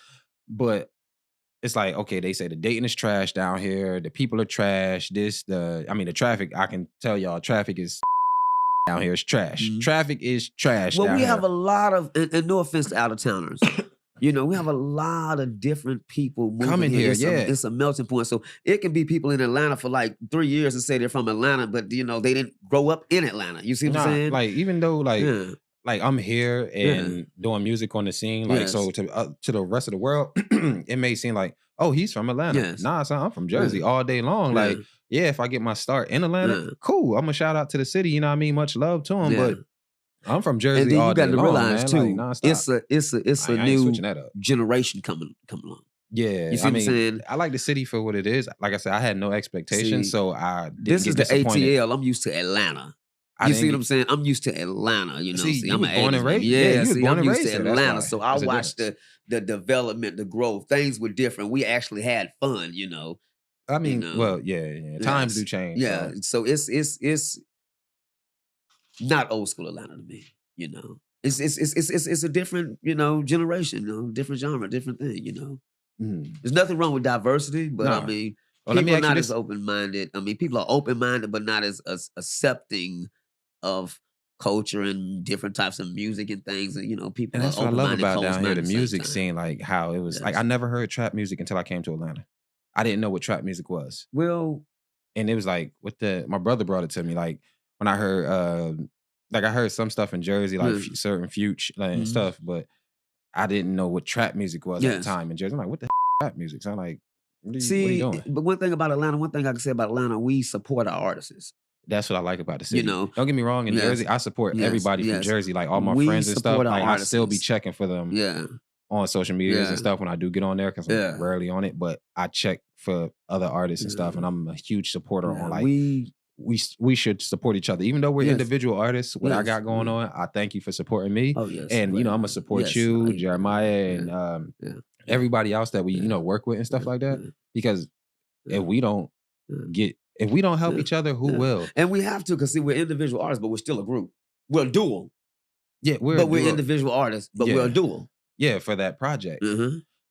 but it's like, okay, they say the dating is trash down here. The people are trash. The traffic, I can tell y'all, traffic is down here is trash. Traffic is trash. Well, down we here. have a lot of, and no offense to out of towners, we have a lot of different people moving coming here. It's a melting point. So it can be people in Atlanta for like 3 years and say they're from Atlanta, but they didn't grow up in Atlanta. You see what I'm saying? Like even though like I'm here and doing music on the scene, like so to the rest of the world, it may seem like, oh, he's from Atlanta. Yes. Nah, son, I'm from Jersey all day long. Like, if I get my start in Atlanta, cool. I'm gonna shout out to the city. You know what I mean? Much love to him, but I'm from Jersey and then all you got day to long, realize man. too, Like, nonstop. it's a I ain't new switching that up. generation coming along. Yeah, You see what I'm saying? I like the city for what it is. Like I said, I had no expectations, so I didn't This get is the disappointed. ATL. I'm used to Atlanta. You see what I'm saying? I'm used to Atlanta. See, I'm you was an born 80s and baby. raised. Yeah, you was see, born I'm and used raised to here, that's Atlanta. why. So I There's a watched the development, the growth. Things were different. We actually had fun. I mean, well, yeah. Times do change. Yeah. So. So it's not old school Atlanta to me. It's a different generation. Different genre, different thing. There's nothing wrong with diversity, but Nah. I mean. Well, let me People are ask you not this. as open-minded. I mean, people are open-minded, but not as accepting of culture and different types of music and things. And people And that's are what I love open-minded, about down here, closed-minded the at the same music time. scene, like how it was. Like Yes. I never heard trap music until I came to Atlanta. I didn't know what trap music was, Well, and it was like my brother brought it to me. Like when I heard, I heard some stuff in Jersey, like certain Future and stuff, but I didn't know what trap music was at the time in Jersey. I'm like, what the trap music? So I'm like, what are you doing? but one thing about Atlanta, one thing I can say about Atlanta, we support our artists. That's what I like about the city. Don't get me wrong. In Jersey, I support everybody from Jersey. Like all my friends and stuff. Like I still be checking for them. On social medias and stuff when I do get on there because I'm rarely on it, but I check for other artists and stuff, and I'm a huge supporter on like we should support each other, even though we're individual artists. What I got going on, I thank you for supporting me. Oh yes, and I'm gonna support you, Jeremiah, and everybody else that we work with and stuff like that. Because if we don't help each other, who will? And we have to, because see, we're individual artists, but we're still a group. We're a duo. Yeah, we're individual artists, but we're a duo. Yeah, for that project.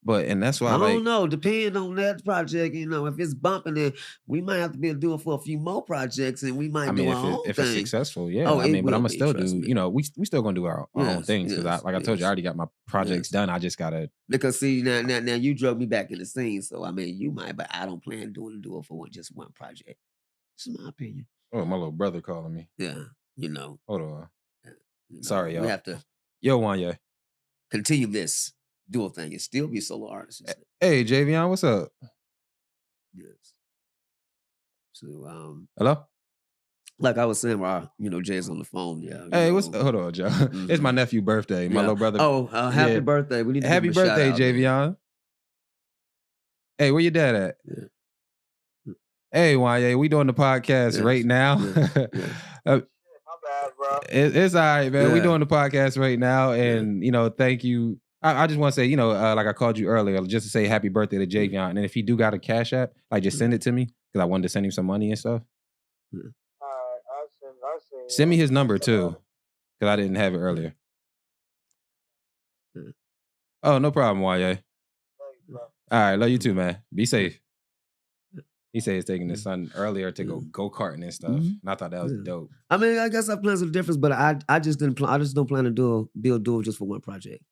But and that's why I don't know. Depending on that project, if it's bumping, then we might have to be a duo for a few more projects, and we might do our own if thing. it's successful, yeah. Oh, but I'm gonna still do. We still gonna do our own things because, like I told you, I already got my projects done. I just gotta because see now you drove me back in the scene, so I mean you might, but I don't plan on doing a duo for just one project. This is my opinion. Oh, my little brother calling me. Yeah, Hold on. Sorry, y'all. We have to. Yo, Wanya. Continue this dual thing and still be solo artists. Hey, Javion, what's up? Yes. So, hello? Like I was saying, while Jay's on the phone. Yeah. Hey, hold on, Joe. It's my nephew's birthday. My little brother. Oh, happy birthday! We need to happy give him a birthday, shout out, Javion. Hey, where your dad at? Yeah. Hey, Wanya, we doing the podcast right now. My bad, bro. It's all right, man. We doing the podcast right now, and thank you. I just want to say, like I called you earlier, just to say happy birthday to Mm, Javion. And if he do got a Cash App, like just mm, send it to me because I wanted to send him some money and stuff. mm, Send me his number too because I didn't have it mm, earlier. mm, Oh, no problem, YA. mm, All right, love you too, mm, man. Be mm, safe. He said he's taking his mm, son earlier to go mm, go-karting and stuff. mhm, And I thought that was yeah. dope. I mean, I guess our plans are different, but I just didn't plan. I just don't plan to build duo just for one project.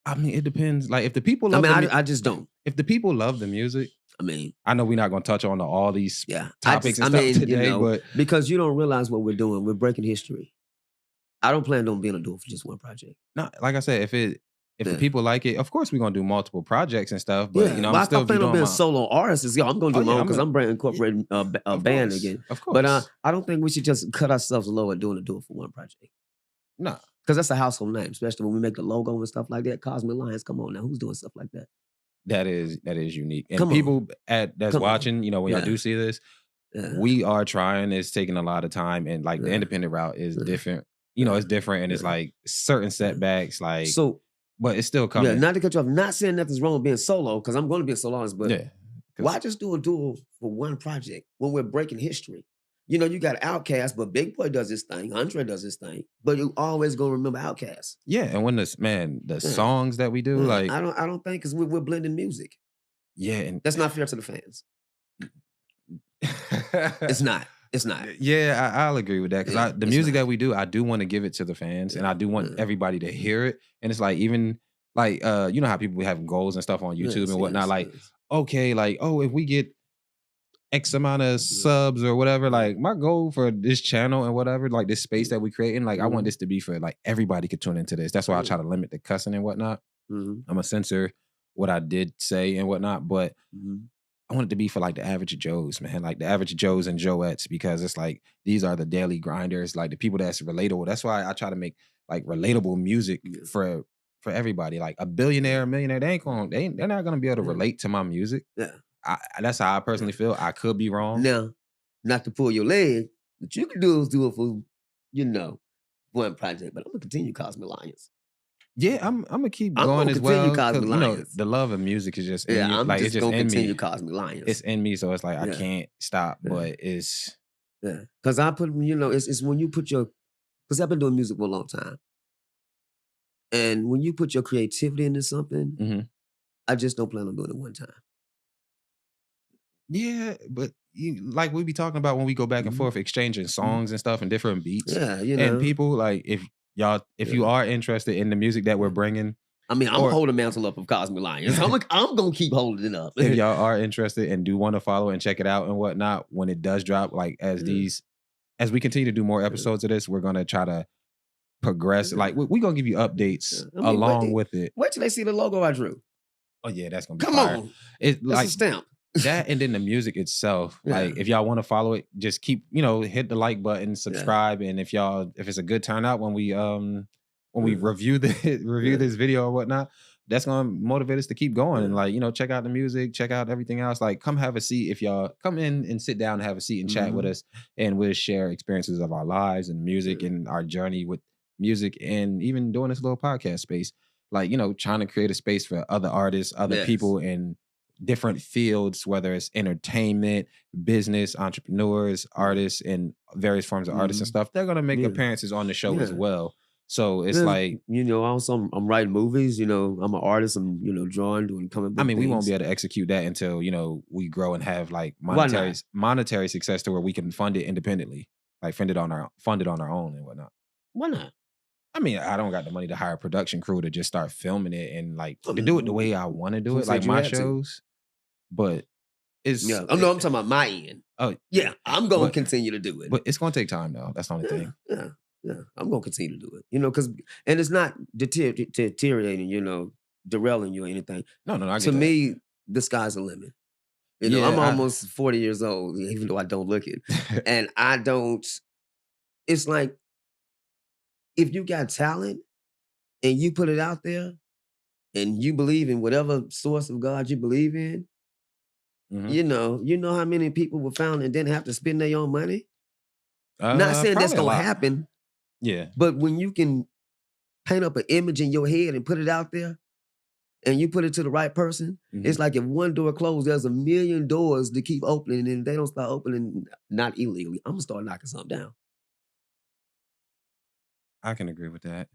I mean, it depends. Like if the people I love mean, the I just don't. if the people love the music, I mean, I know we're not gonna touch on all these yeah. topics and I stuff mean, today, but because you don't realize what we're doing. We're breaking history. I don't plan on being a duo for just one project. not like I said, if the Yeah. people like it, of course we're gonna do multiple projects and stuff. But Yeah, I'm but still I be plan on doing being my solo artists. I'm going to oh do my yeah, own I'm because a I'm brand yeah, incorporating a of band course, again. of But course. I don't think we should just cut ourselves low at doing a duo for one project No, because that's a household name, especially when we make the logo and stuff like that. Cosmic Lions, come on now, who's doing stuff like that? that is unique. And Come on, people that's come on. watching, when y'all Yeah, do see this, yeah, we are trying. It's taking a lot of time, and like the yeah, independent route is yeah, different. yeah, It's different, and it's yeah, like certain yeah. setbacks, like, So but it's still yeah, coming. not to cut you off. Not saying nothing's wrong with being solo because I'm going to be a solo artist, but Yeah, why because just do a duo for one project when we're breaking history? You got Outkast, but Big Boy does his thing. Andre does his thing, but you always gonna remember Outkast. yeah, and when the Yeah, songs that we do, yeah. like, I don't think because we're blending music. yeah, and That's not fair to the fans. It's not. It's not. yeah, I'll agree with that because Yeah, the it's music not. that we do, I do want to give it to the fans, and Yeah, I do want yeah. everybody to hear it. And it's like even like you know how people have goals and stuff on YouTube Yes, and whatnot. yes, Like, yes. okay, like, oh, if we get X amount of Yeah, subs or whatever, yeah. like my goal for this channel and whatever, like this space that we creating, like I want Mhm, this to be for like everybody could tune into this. That's why I yeah, try to limit the cussing and whatnot. mhm, I'm gonna censor what I did say and whatnot, but mhm, I want it to be for like the average Joes, man, like the average Joes and Joettes, because it's like these are the daily grinders, like the people that's relatable. That's why I try to make like relatable music yeah, for everybody. Like a yeah, billionaire, a millionaire, they're not gonna be able to yeah, relate to my music. yeah, That's how I yeah. personally feel. I could be wrong. Now, not to pull your leg, but you can do it for you know one project. But I'm gonna continue Cosmic Lions. Yeah, I'm gonna keep I'm going gonna as continue well Cosmic because Lions. the love of music is just in Yeah, you. I'm Like it's just just gonna in continue me. Cosmic It's Lions. in me, so it's like I Yeah, can't stop. yeah, But it's yeah. Because I put, it's when you put your, because I've been doing music for a long time, and when you put your creativity into something, mhm. I just don't plan on doing it one time. Yeah, but like we be talking about when we go back and Mhm, forth, exchanging mhm. songs and stuff and different beats. Yeah, And people like if you yeah, are interested in the music that we're yeah. bringing, I mean, I'm or holding mantle up of Cosmic Lions. I'm gonna keep holding it up. if y'all are interested and do want to follow and check it out and whatnot, when it does drop, like Yeah, as we continue to do more yeah, episodes of this, we're gonna try to progress. Like yeah, we gonna give you yeah. updates I mean, along with it. wait till they see the logo I drew. Oh yeah, that's gonna be Come fire. on, It's that's a like stamp. that, and then the music itself. Yeah, Like if y'all want to follow it, just keep, hit the like button, yeah, subscribe. And if it's a good turnout when we yeah, review the review yeah, this video or whatnot, that's gonna motivate us to keep going and yeah. like, check out the music, check out everything else. Like come have a seat if y'all come in and sit down and have a seat and chat with Mhm, us, and we'll share experiences of our lives and music yeah, and our journey with music, and even doing this little podcast space. Like, trying to create a space for other artists, other yes. people, and different fields, whether it's entertainment, business, entrepreneurs, Yeah, artists, and various forms of artists and mhm, stuff, they're gonna make yeah, appearances on the show as yeah. well. So it's Then, like, also I'm writing movies. I'm an artist. I'm drawing, doing comic I book mean, we won't be things. able to execute that until we grow and have like Why not? monetary success to where we can fund it independently, like fund it on our own and whatnot. Why not? I mean, I don't got the money to hire a production crew to just start filming it and like I to do it the mean, way I want to do who it, like said you my had to? shows. But it's Yeah, no, I'm talking about my end. oh Yeah, I'm gonna but continue to do it. but it's gonna take time though. That's the only Yeah, thing. yeah, yeah. I'm gonna continue to do it. Because and it's not deteriorating. Derailing you or anything. No, I To get that. me, the sky's the limit. I'm Yeah, almost 40 years old, even though I don't look it, and I don't. It's like if you got talent and you put it out there and you believe in whatever source of God you believe in, Mhm. you know how many people were found and didn't have to spend their own money? Not saying that's Probably a gonna lot. happen, Yeah. but when you can paint up an image in your head and put it out there, and you put it to the right person, it's like if one door closed, there's a million doors to keep opening, and if they don't start opening, not illegally, I'm gonna start knocking something down. I can agree with that.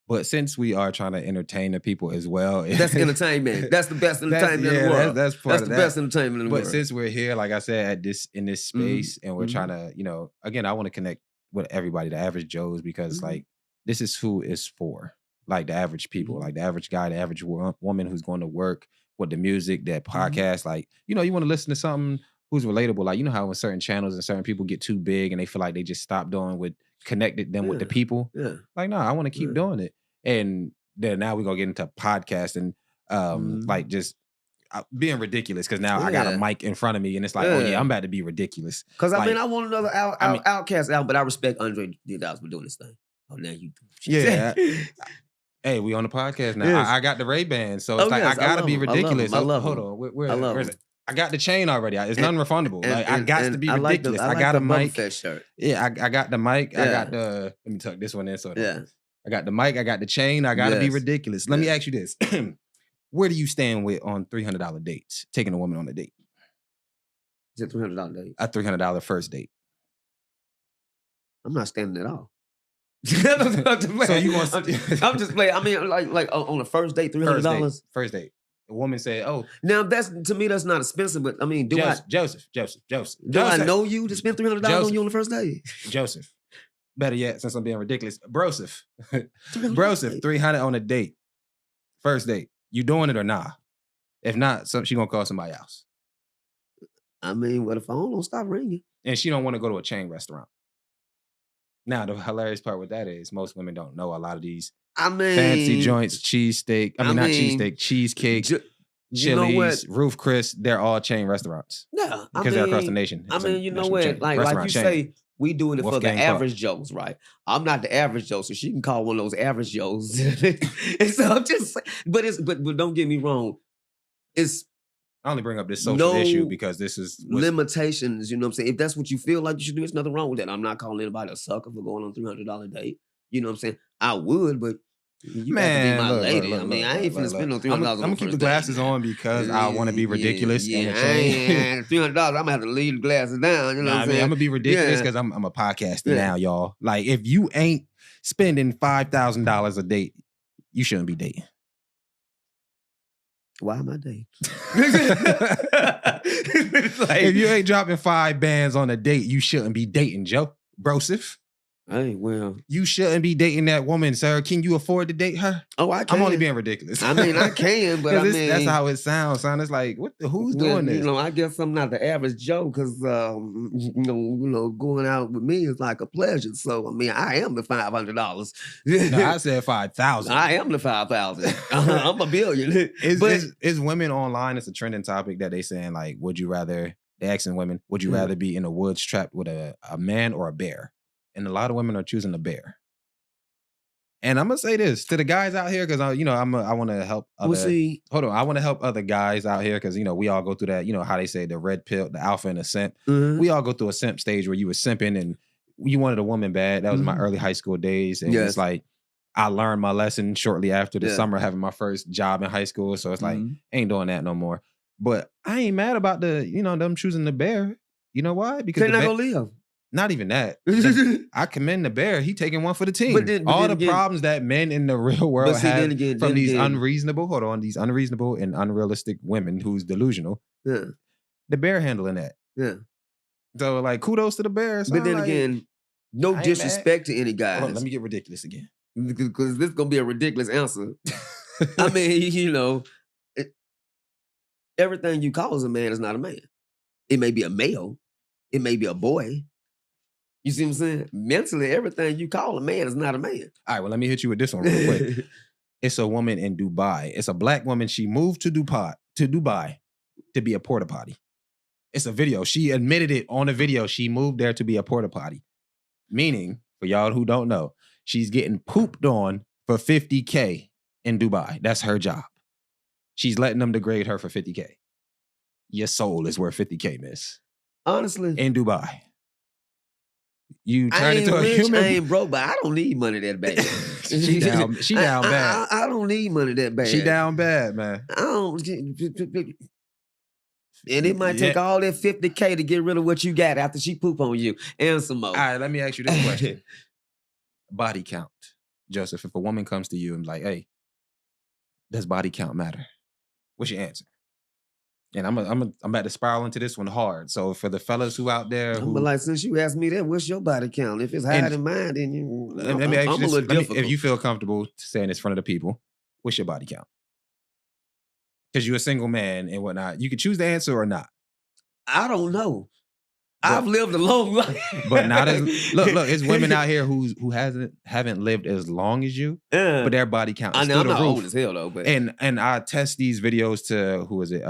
But since we are trying to entertain the people as well, that's entertainment. That's the best entertainment in the world. That's part of the best entertainment in the world. But since we're here, like I said, in this space, and we're trying to, again, I want to connect with everybody, the average Joes, because like this is who it's for. Like the average people, like the average guy, the average woman who's going to work with the music, that podcast. Like, you want to listen to something who's relatable. Like, how when certain channels and certain people get too big and they feel like they just stop doing what connected them with the people. Yeah. Like, no, I want to keep doing it. And then now we're going to get into podcasting, like just being ridiculous, because now I got a mic in front of me and it's like, oh yeah, I'm about to be ridiculous. Because I want another Outkast album, but I respect Andre 3000 for doing this thing. Oh, now you do. Yeah. Hey, we on the podcast now. Yes. I got the Ray-Ban, so it's I gotta be ridiculous. I love Hold on, where's it? I got the chain already. It's non-refundable. I got to be ridiculous. I got a mic. Shirt. Yeah, I got the mic. Yeah. I got the. Let me tuck this one in. I got the mic. I got the chain. I got to be ridiculous. Let me ask you this: where do you stand with on $300 dates? Taking a woman on a date? Is it $300 date? A $300 first date. I'm not standing at all. So you want? I'm just playing. I mean, like on the first date, $300. First date. A woman said, "Oh, now that's to me that's not expensive." But I mean, Joseph. Do I know you to spend $300 on you on the first date? Joseph. Better yet, since I'm being ridiculous, Broseph. Broseph, 300 on a date. First date. You doing it or nah? If not, she gonna call somebody else. I mean, what if the phone don't stop ringing? And she don't want to go to a chain restaurant. Now, the hilarious part with that is most women don't know a lot of these fancy joints, cheesesteak. Not cheesesteak, cheesecake, Chili's, Roof Chris. They're all chain restaurants. Yeah. Because they're across the nation. I mean, you know what? Like you say, we doing it for the average Joes, right? I'm not the average Joe, so she can call one of those average Joes. And so I'm just saying, but don't get me wrong. I only bring up this social issue because this is limitations. You know what I'm saying? If that's what you feel like you should do, there's nothing wrong with that. I'm not calling anybody a sucker for going on a $300 date. You know what I'm saying? I would, but you have to be my lady. I mean, I ain't finna spend no $300 on I'm gonna keep the glasses on because I want to be ridiculous. Yeah, $300. I'm gonna have to leave the glasses down. You know what I'm saying? I'm gonna be ridiculous because I'm a podcaster now, y'all. Like, if you ain't spending $5,000 a date, you shouldn't be dating. Why am I dating? If you ain't dropping 5 bands on a date, you shouldn't be dating, Joe. Broseph. Hey, well. You shouldn't be dating that woman, sir. Can you afford to date her? Oh, I can. I'm only being ridiculous. I mean, I can, but I mean. That's how it sounds, son. It's like, who's doing this? You know, I guess I'm not the average Joe because, going out with me is like a pleasure. So, I mean, I am the $500. No, I said 5,000. I am the 5,000. I'm a billion. Is women online, it's a trending topic that they saying, like, they're asking women, would you rather be in the woods trapped with a man or a bear? And a lot of women are choosing the bear. And I'm gonna say this to the guys out here because I want to help. I want to help other guys out here because we all go through that. You know how they say the red pill, the alpha and the simp. We all go through a simp stage where you were simping and you wanted a woman bad. That was my early high school days, and it's like I learned my lesson shortly after the summer having my first job in high school. So it's like ain't doing that no more. But I ain't mad about them choosing the bear. You know why? Because they're not gonna live. Not even that. I commend the bear. He taking one for the team. All the problems that men in the real world have from these unreasonable and unrealistic women who's delusional. Yeah. The bear handling that. Yeah. So like kudos to the bear. But then again, no disrespect to any guys. Hold on, let me get ridiculous again. Because this is gonna be a ridiculous answer. I mean, everything you call as a man is not a man. It may be a male. It may be a boy. You see what I'm saying? Mentally, everything you call a man is not a man. All right, well, let me hit you with this one real quick. It's a woman in Dubai. It's a black woman. She moved to Dubai to be a porta potty. It's a video. She admitted it on a video. She moved there to be a porta potty. Meaning, for y'all who don't know, she's getting pooped on for $50K in Dubai. That's her job. She's letting them degrade her for $50K. Your soul is worth $50K, miss. Honestly. In Dubai. You turn into a human. I ain't broke, but I don't need money that bad. She down bad. I don't need money that bad. She down bad, man. I don't. And it might take all that $50K to get rid of what you got after she poop on you and some more. All right, let me ask you this question. Body count. Joseph, if a woman comes to you and like, hey, does body count matter? What's your answer? And I'm about to spiral into this one hard. So for the fellas who out there I'm like, since you asked me that, what's your body count? If it's higher than mine, then let me ask you this. If you feel comfortable saying this in front of the people, what's your body count? Because you're a single man and whatnot. You can choose the answer or not. I don't know. I've lived a long life. But not as look, it's women out here who haven't lived as long as you, but their body count is still I'm the not roof. old as hell though. But And I test these videos to who is it?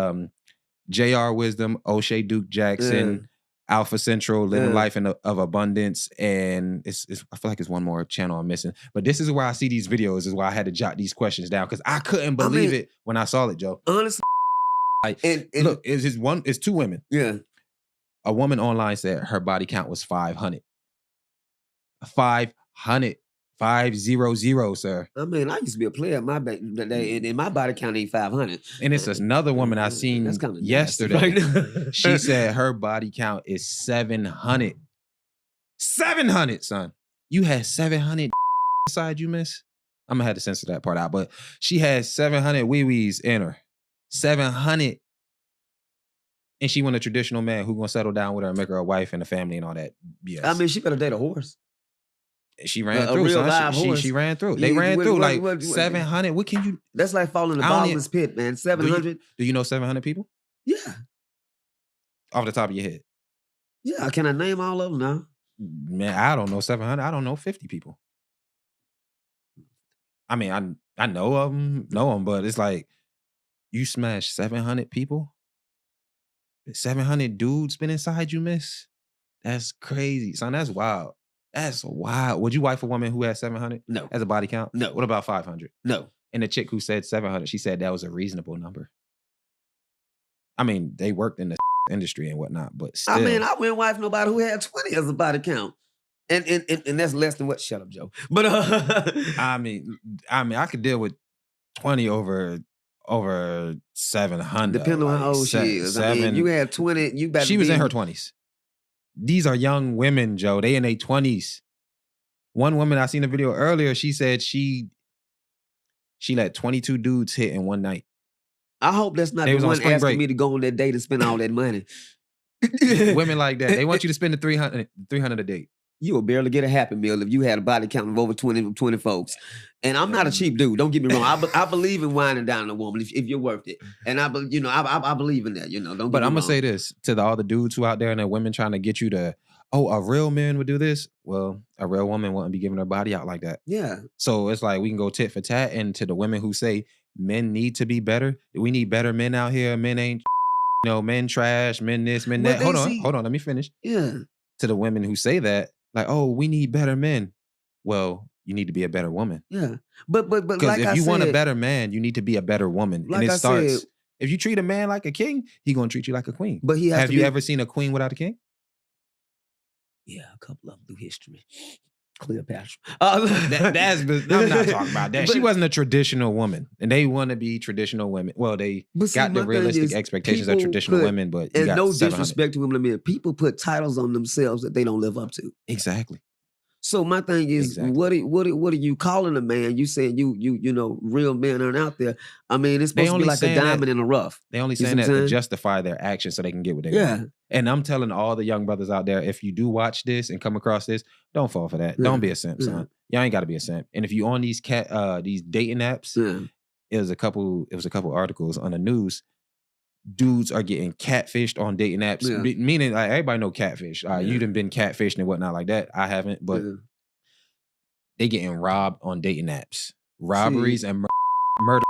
JR Wisdom, O'Shea Duke Jackson, Alpha Central, Living Life of Abundance, and it's I feel like it's one more channel I'm missing. But this is where I see these videos, is why I had to jot these questions down because I couldn't believe it when I saw it, Joe. Honestly, look, it's two women. Yeah. A woman online said her body count was 500. 500. 500, sir. I mean, I used to be a player in my and my body count ain't 500. And it's another woman I seen yesterday. Right? She said her body count is 700. 700, son. You had 700 inside you, miss? I'm gonna have to censor that part out, but she had 700 wee-wees in her. 700. And she want a traditional man who gonna settle down with her and make her a wife and a family and all that BS. I mean, she better date a horse. She ran through. A real live horse. She ran through. They ran through like 700. What can you? That's like falling in the bottomless pit, man. 700. Do you know 700 people? Yeah. Off the top of your head. Yeah. Can I name all of them now? Man, I don't know 700. I don't know 50 people. I mean, I know them, but it's like you smash 700 people. 700 dudes been inside you, miss. That's crazy, son. That's wild. That's wild. Would you wife a woman who has 700? No. As a body count? No. What about 500? No. And the chick who said 700, she said that was a reasonable number. I mean, they worked in the industry and whatnot, but still. I mean, I wouldn't wife nobody who had 20 as a body count. And that's less than what? Shut up, Joe. But I mean, I could deal with 20 over 700. Depending on how old she is. I mean, you had 20, you better. She was in her 20s. These are young women, Joe. They in their 20s. One woman I seen a video earlier, she said she let 22 dudes hit in one night. I hope that's not the one asking me to go on that date and spend all that money. Women like that. They want you to spend the 300 a date. You will barely get a Happy Meal if you had a body count of over 20 folks. And I'm not a cheap dude. Don't get me wrong. I believe in winding down a woman if you're worth it. And I believe in that. Don't get me wrong. But I'm gonna say this to all the dudes who out there and the women trying to get you to, a real man would do this. Well, a real woman wouldn't be giving her body out like that. Yeah. So it's like we can go tit for tat. And to the women who say men need to be better, we need better men out here. Men ain't, men trash, men this, men that. Hold on. Let me finish. Yeah. To the women who say that. Like, we need better men. Well, you need to be a better woman. Yeah. But because if you want a better man, you need to be a better woman. Like and it starts, if you treat a man like a king, he gonna treat you like a queen. But have you ever seen a queen without a king? Yeah, a couple of them through history. Cleopatra. I'm not talking about that. She wasn't a traditional woman. And they want to be traditional women. Well, they got the realistic expectations of traditional women, but and no disrespect to women, people put titles on themselves that they don't live up to. Exactly. So my thing is, what are you calling a man? You saying you real men aren't out there. I mean, it's supposed to be like a diamond in the rough. They only saying that to justify their actions so they can get what they want. And I'm telling all the young brothers out there, if you do watch this and come across this, don't fall for that. Yeah. Don't be a simp, son. Y'all ain't got to be a simp. And if you on these dating apps, it was a couple articles on the news. Dudes are getting catfished on dating apps, meaning like everybody know catfish. You done been catfished and whatnot like that. I haven't, but they getting robbed on dating apps. Robberies and murder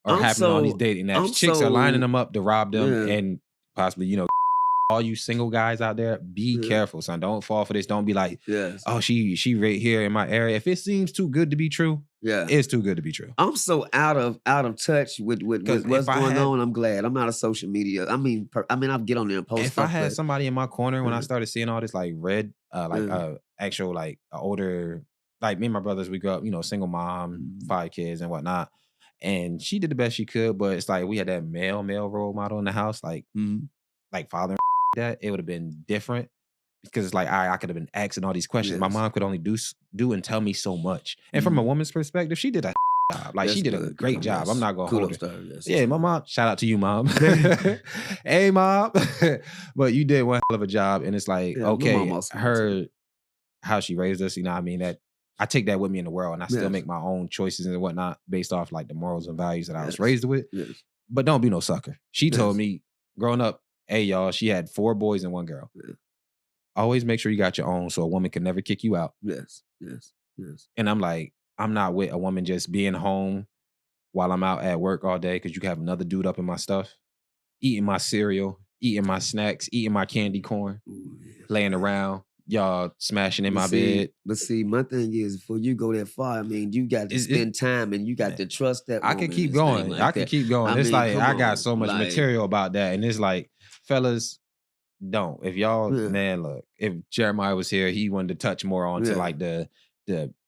are happening on these dating apps. Chicks are lining them up to rob them and possibly, all you single guys out there, be careful, son. Don't fall for this. Don't be like, she right here in my area. If it seems too good to be true, it's too good to be true. I'm so out of touch with what's going on. I'm glad I'm out of social media. I mean, I'll get on there and post. If I had somebody in my corner when I started seeing all this like red, actual like older like me and my brothers, we grew up, single mom, 5 kids and whatnot. And she did the best she could, but it's like we had that male role model in the house, like father and that. It would have been different because it's like I could have been asking all these questions. My Yes. mom could only do and tell me so much. And from a woman's perspective, she did a job. Like she That's did a good. great job. I'm not gonna hold Kudos her. to her. Yes, Yeah, my mom. Shout out to you, mom. Hey, mom. But you did one hell of a job, and it's like Yeah, my mom okay, also did her how she raised us. You know what I mean? That I take that with me in the world, and I still Yes. make my own choices and whatnot based off like the morals and values that I was Yes. raised with. Yes. But don't be no sucker. She told Yes. me growing up, hey y'all, she had 4 boys and 1 girl. Yeah. Always make sure you got your own, so a woman can never kick you out. Yes. Yes. Yes. And I'm like, I'm not with a woman just being home while I'm out at work all day because you can have another dude up in my stuff, eating my cereal, eating my snacks, eating my candy corn, Ooh, yes. laying around, y'all smashing in But my see, bed. But see, my thing is, before you go that far, I mean, you got to spend time and you got to trust that woman. I can keep and everything going. like I can that. keep going. I It's mean, like come I got on, so much like, material about that. And it's like, fellas, don't. If y'all, Yeah. man, look, if Jeremiah was here, he wanted to touch more onto Yeah. like the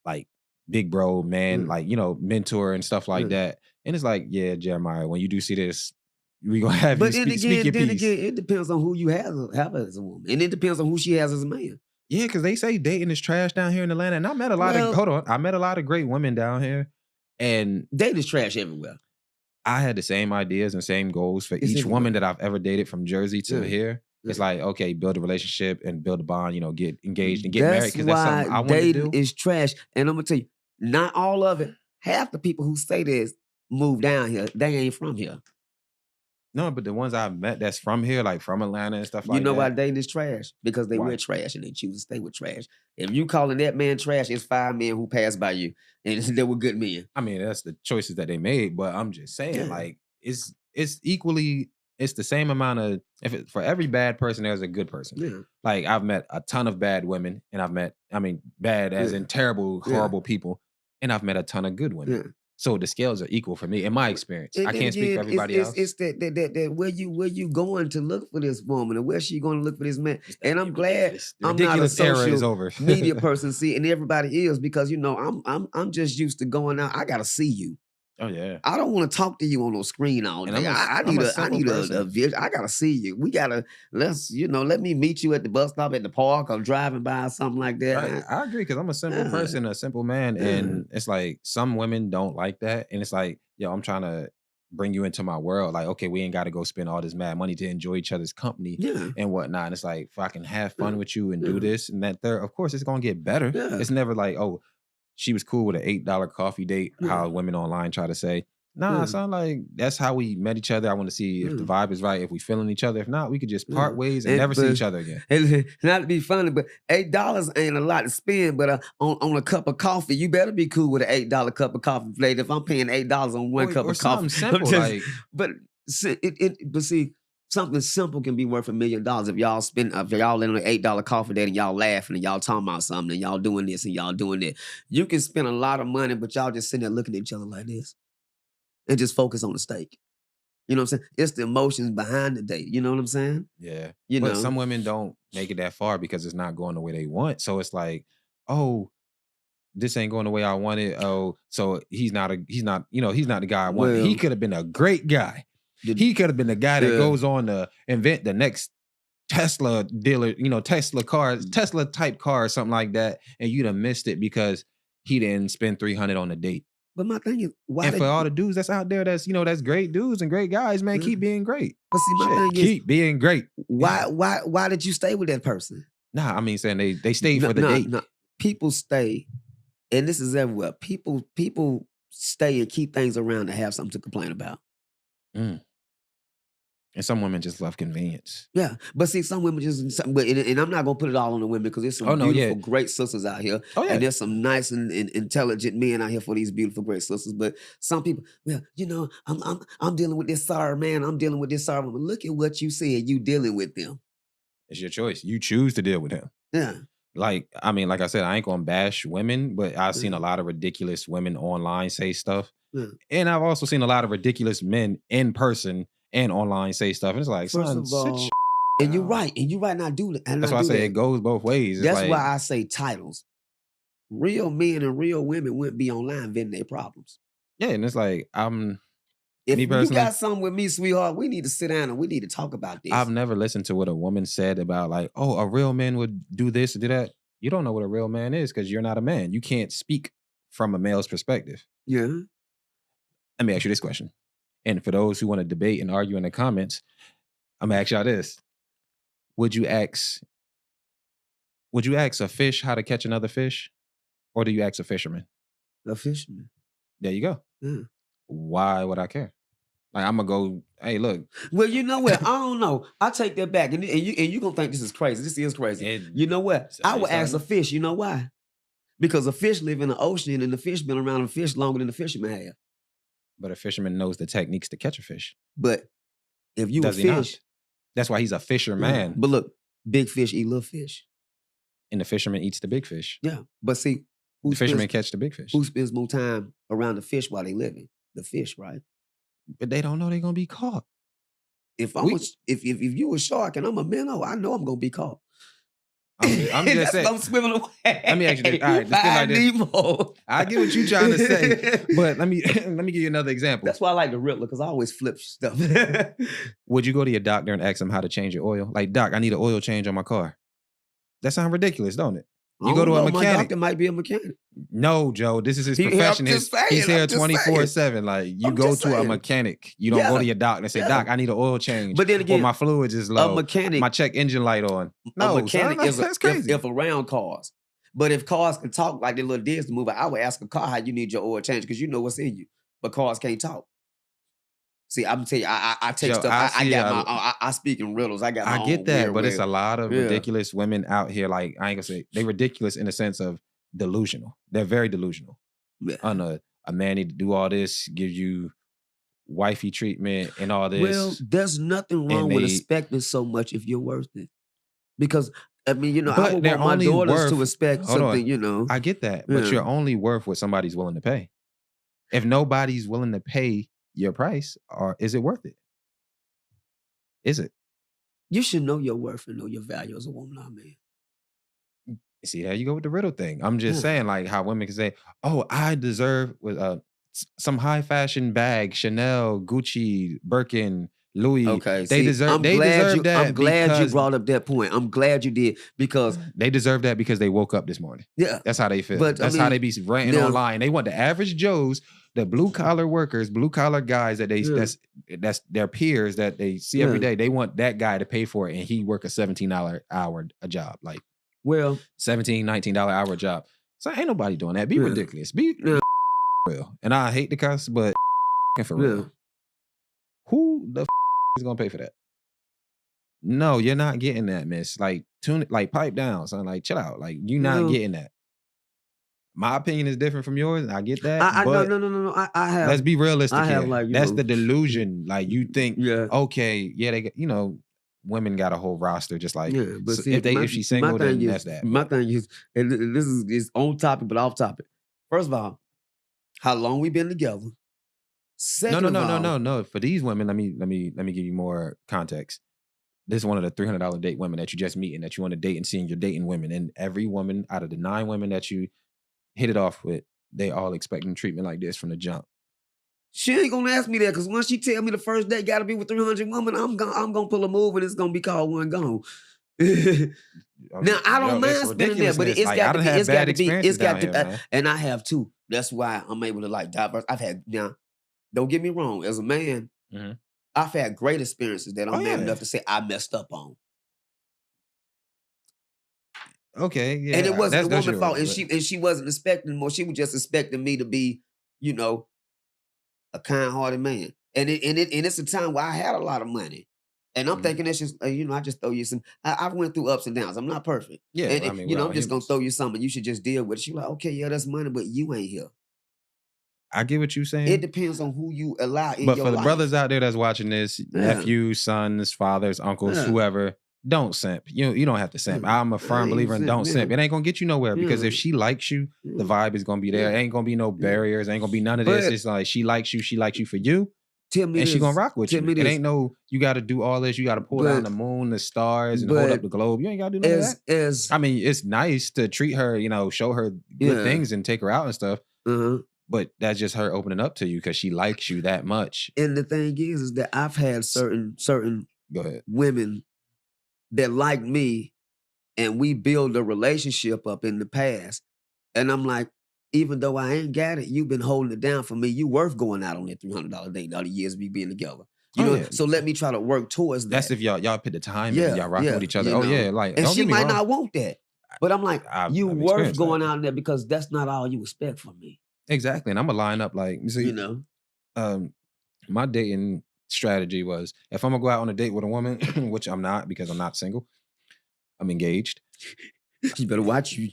like big bro man, Yeah. like mentor and stuff like Yeah. that. And it's like, yeah, Jeremiah, when you do see this, we gonna have But you then speak your again, piece. it depends on who you have as a woman, and it depends on who she has as a man. Yeah, because they say dating is trash down here in Atlanta, and I met a lot of I met a lot of great women down here, and dating is trash everywhere. I had the same ideas and same goals for It's each everywhere. woman that I've ever dated from Jersey to Yeah. here. It's Yeah. like, okay, build a relationship and build a bond, get engaged and get married because That's that's something I why want to dating do. is trash. And I'm gonna tell you, not all of it. Half the people who say this move down here, they ain't from here. No, but the ones I've met that's from here, like from Atlanta and stuff You like know why that. dating is trash? Because they Why? wear trash and they choose to stay with trash. If you calling that man trash, it's 5 men who passed by you and they were good men. I mean, that's the choices that they made, but I'm just saying, Yeah. like, it's equally, it's the same amount of for every bad person, there's a good person. Yeah. Like I've met a ton of bad women, and I've met, bad as Yeah. in terrible, Yeah. horrible people, and I've met a ton of good women. Yeah. So the scales are equal for me in my experience. And I then can't speak for again, everybody else. It's that where you going to look for this woman and where she going to look for this man. And I'm glad The I'm not a ridiculous era is social over. media person, see, and everybody is because I'm just used to going out. I gotta see you. Oh yeah. I don't want to talk to you on no screen all And day. I I'm need a a simple person. vision. I gotta see you. We gotta let me meet you at the bus stop at the park or driving by or something like that. Right. I agree because I'm a simple Yeah. person, a simple man, Yeah. and it's like some women don't like that, and it's like, yo, I'm trying to bring you into my world. Like, okay, we ain't got to go spend all this mad money to enjoy each other's company Yeah. and whatnot. And it's like, if I can have fun Yeah. with you and Yeah. do this and that, third, of course, it's gonna get better. Yeah. It's never like, oh, she was cool with an $8 coffee date. Yeah. How women online try to say. Nah, Yeah. son, like that's how we met each other. I want to see if the vibe is right, if we feeling each other. If not, we could just part Yeah. ways and never see each other again. And not to be funny, but $8 ain't a lot to spend. But on a cup of coffee, you better be cool with an $8 cup of coffee plate. If I'm paying $8 on one cup Or of coffee, something simple, but see, something simple can be worth $1 million if y'all in an $8 coffee date and y'all laughing and y'all talking about something and y'all doing this and y'all doing that. You can spend a lot of money, but y'all just sitting there looking at each other like this and just focus on the steak. You know what I'm saying? It's the emotions behind the date. You know what I'm saying? Yeah. But some women don't make it that far because it's not going the way they want. So it's like, oh, this ain't going the way I want it. Oh, so he's not the guy I want. He could have been a great guy. He could have been the guy that goes on to invent the next Tesla dealer, Tesla type car or something like that. And you'd have missed it because he didn't spend $300 on a date. But my thing is, for all the dudes that's out there, that's great dudes and great guys, man, keep being great. But see, my thing is, keep being great. Why did you stay with that person? Nah, I mean saying they stayed for the date. No. People stay, and this is everywhere. People stay and keep things around to have something to complain about. And some women just love convenience. Yeah, but see, some women and I'm not gonna put it all on the women because there's some beautiful, great sisters out here, and there's some nice and intelligent men out here for these beautiful, great sisters. But some people, I'm dealing with this sorry man. I'm dealing with this sorry woman. Look at what you said. You dealing with them. It's your choice. You choose to deal with him. Yeah. Like I said, I ain't gonna bash women, but I've seen a lot of ridiculous women online say stuff, and I've also seen a lot of ridiculous men in person and online say stuff. And it's like, first of all, and you're right. And you're right. And I do that. That's why I say it goes both ways. That's why I say titles. real men and real women wouldn't be online venting their problems. Yeah, and it's like If me you personally, got something with me, sweetheart, we need to sit down and we need to talk about this. I've never listened to what a woman said about like, oh, a real man would do this or do that. You don't know what a real man is because you're not a man. You can't speak from a male's perspective. Yeah. Let me ask you this question. And for those who want to debate and argue in the comments, I'm gonna ask y'all this. Would you ask a fish how to catch another fish? Or do you ask a fisherman? A fisherman. There you go. Yeah. Why would I care? Like, I'm gonna go, hey, look. Well, you know what? I don't know. I take that back. And you gonna think this is crazy. This is crazy. You know what? I would ask a fish. You know why? Because a fish live in the ocean and the fish been around the fish longer than the fisherman have. But a fisherman knows the techniques to catch a fish. But if you Does a he not? fish. That's why he's a fisherman. Yeah. But look, big fish eat little fish. And the fisherman eats the big fish. Yeah. But see, the fisherman catch the big fish. Who spends more time around the fish while they living? The fish, right? But they don't know they're gonna be caught. If you a shark and I'm a minnow, I know I'm gonna be caught. I'm just saying. I'm swimming away. Let me ask you this. All right, like this. I get what you're trying to say, but let me give you another example. That's why I like the Riddler, because I always flip stuff. Would you go to your doctor and ask him how to change your oil? Like, doc, I need an oil change on my car. That sounds ridiculous, don't it? You go to a mechanic. My doctor might be a mechanic. No, Joe, this is his profession. He's here 24/7. Like, you go to a mechanic. You don't go to your doctor and say, Doc, I need an oil change. But then again, or my fluids is low. A mechanic, my check engine light on. No, a mechanic that's crazy. If around cars. But if cars can talk like their little Disney movie, I would ask a car how you need your oil change because you know what's in you. But cars can't talk. See, I'm telling you, I take Joe, stuff. I speak in riddles. I get that, but it's a lot of ridiculous women out here. Like, I ain't gonna say they ridiculous in the sense of delusional. They're very delusional. Yeah. A man need to do all this, give you wifey treatment and all this. Well, there's nothing wrong with expecting so much if you're worth it. Because I mean, you know, I would want my daughters to expect something. You know, I get that, but you're only worth what somebody's willing to pay. If nobody's willing to pay your price, or is it worth it? Is it? You should know your worth and know your value as a woman, man. See, there you go with the riddle thing. I'm just saying, like, how women can say, "Oh, I deserve with some high fashion bag, Chanel, Gucci, Birkin, Louis." Okay, they deserve that. I'm glad you brought up that point. I'm glad you did, because they deserve that because they woke up this morning. Yeah, that's how they feel. But that's how they be ranting online. They want the average Joes, the blue collar workers, blue collar guys that that's their peers that they see every day. They want that guy to pay for it, and he work a $17 hour a job, like $17, $19 hour job. So ain't nobody doing that. Be ridiculous. Be real. And I hate the cuss, but for real, who the is gonna pay for that? No, you're not getting that, miss. Like, tune it, like, pipe down, son. Like, chill out. Like, you're not getting that. My opinion is different from yours, and I get that. No. I have. Let's be realistic here. Like, that's the delusion. Like, you think, okay, they got, you know, women got a whole roster, just like, but see, if she's single, then that's that. My thing is, and this is on topic, but off topic. First of all, how long we been together? No. For these women, let me give you more context. This is one of the $300 date women that you just meet and that you want to date and seeing you're dating women. And every woman out of the 9 women that you hit it off with, they all expecting treatment like this from the jump. She ain't gonna ask me that, because once she tell me the first date got to be with 300 women, I'm gonna pull a move and it's gonna be called one gone. Now I don't mind spending that, but it's got to be, and I have too. That's why I'm able to like diverse. I've had, now, don't get me wrong, as a man, I've had great experiences that I'm man enough to say I messed up on. Okay, yeah. And it wasn't the woman's fault, and she wasn't expecting more. She was just expecting me to be, you know, a kind-hearted man. And it's a time where I had a lot of money. And I'm thinking that's just, you know, I just throw you some. I went through ups and downs. I'm not perfect. Yeah, and, I mean, you know, I'm just gonna throw you something. You should just deal with it. She's like, okay, yeah, that's money, but you ain't here. I get what you're saying. It depends on who you allow in but your for the life. brothers out there that's watching this, nephews, sons, fathers, uncles, whoever, don't simp. You don't have to simp. I'm a firm believer in don't simp. It ain't gonna get you nowhere, because if she likes you, the vibe is gonna be there. It ain't gonna be no barriers. Ain't gonna be none of this. It's like she likes you for you. tell me and this. she gonna rock with tell you. Me It this. ain't no you got to do all this. You got to pull down the moon, the stars, and hold up the globe. You ain't got to do none of that. I mean, it's nice to treat her, show her good things and take her out and stuff. But that's just her opening up to you because she likes you that much. And the thing is that I've had certain Go ahead. women that like me, and we build a relationship up in the past. And I'm like, even though I ain't got it, you've been holding it down for me. You worth going out on that $300 date all the years we being together. You know, so let me try to work towards that. That's if y'all put the time in and y'all rocking with each other. Like, and she might not want that. But I'm like, you worth going out there because that's not all you expect from me. Exactly. And I'm gonna line up like, see, my dating strategy was if I'm gonna go out on a date with a woman, which I'm not because I'm not single, I'm engaged. You better watch. No,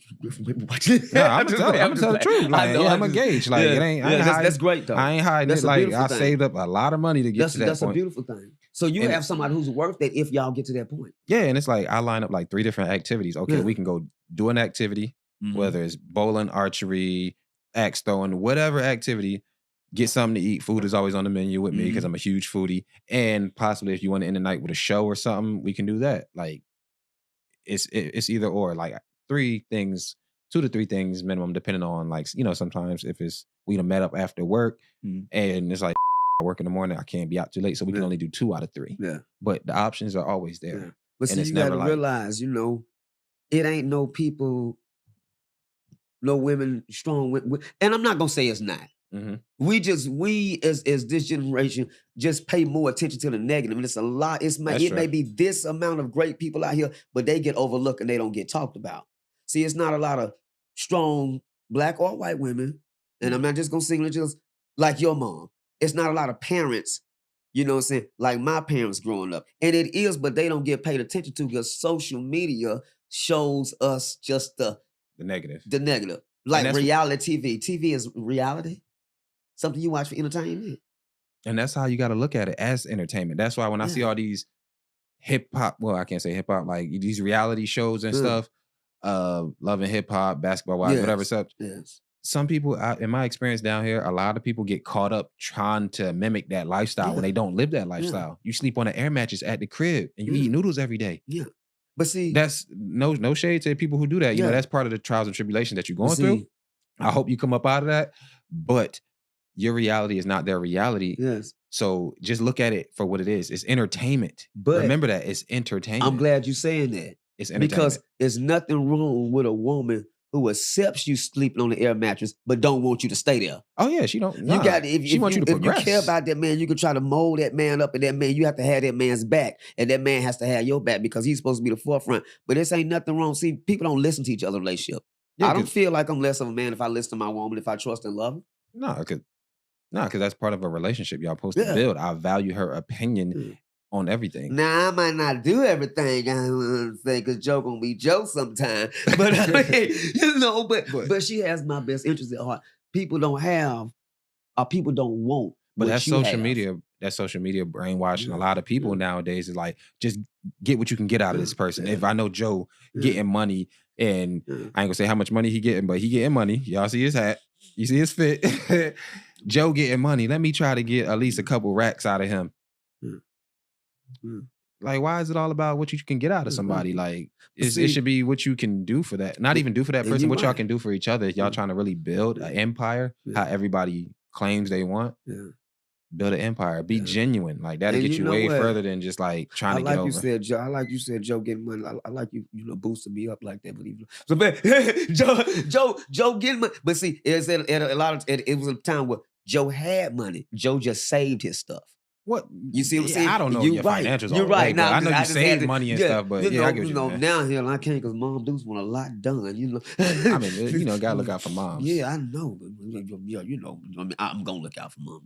I'm gonna tell the truth. Like, I'm engaged. Like, it ain't. That's great though. I ain't hiding it. Like, I saved up a lot of money to get to that point. That's a beautiful thing. So you have somebody who's worth it if y'all get to that point. Yeah, and it's like I line up like 3 different activities. Okay, we can go do an activity, whether it's bowling, archery, axe throwing, whatever activity. Get something to eat. Food is always on the menu with me because I'm a huge foodie. And possibly if you want to end the night with a show or something, we can do that. Like, it's either or. Like 3 things, 2 to 3 things minimum, depending on like, sometimes if it's we done met up after work and it's like I work in the morning, I can't be out too late, so we can only do 2 out of 3. Yeah. But the options are always there. Yeah. But see, you gotta realize, it ain't no people, no women, strong women, and I'm not gonna say it's not. We as this generation just pay more attention to the negative, and it's a lot. It may be this amount of great people out here, but they get overlooked and they don't get talked about. See, it's not a lot of strong black or white women, and I'm not just gonna single just like your mom. It's not a lot of parents, you know what I'm saying, like my parents growing up, and it is, but they don't get paid attention to because social media shows us just the negative, like reality TV. TV is reality. Something you watch for entertainment. And that's how you got to look at it, as entertainment. That's why when I see all these hip hop, well, I can't say hip hop, like these reality shows and stuff, Love and Hip Hop, Basketball Wives, whatever such. Some people, in my experience down here, a lot of people get caught up trying to mimic that lifestyle when they don't live that lifestyle. You sleep on an air mattress at the crib and you eat noodles every day. Yeah. But see, that's no shade to people who do that. You know, that's part of the trials and tribulations that you're going through. I hope you come up out of that. But your reality is not their reality. Yes. So just look at it for what it is. It's entertainment. But remember that it's entertainment. I'm glad you're saying that. It's entertainment. Because there's nothing wrong with a woman who accepts you sleeping on the air mattress, but don't want you to stay there. Oh yeah, she don't. You got she wants you to progress. If you care about that man, you can try to mold that man up, and that man, you have to have that man's back, and that man has to have your back because he's supposed to be the forefront. But this ain't nothing wrong. See, people don't listen to each other's relationship. Yeah, I don't feel like I'm less of a man if I listen to my woman, if I trust and love her. No, because that's part of a relationship y'all supposed to build. I value her opinion on everything. Now, I might not do everything I want to say because Joe gonna be Joe sometime. But, but she has my best interest at heart. People don't have, or people don't want. But that's social media. That social media brainwashing a lot of people nowadays is like, just get what you can get out of this person. If I know Joe getting money, and I ain't gonna say how much money he getting, but he getting money. Y'all see his hat. You see his fit. Joe getting money. Let me try to get at least a couple racks out of him. Like, why is it all about what you can get out of somebody? Like, it should be what you can do for that. Not even do for that person, what y'all can do for each other. If y'all trying to really build an empire, how everybody claims they want. Build an empire. Be genuine. Like, that'll get you way further than just like trying to get over. I like you said, Joe getting money. I like you, boosting me up like that. But even so, man, Joe getting money. But see, it was a time where Joe had money. Joe just saved his stuff. What you see? What I'm saying? I don't know your financials. You're right. Now I know you saved money and stuff, but I get you. Now here I can't because mom does want a lot done. I mean, gotta look out for moms. Yeah, I know. But I'm gonna look out for mom.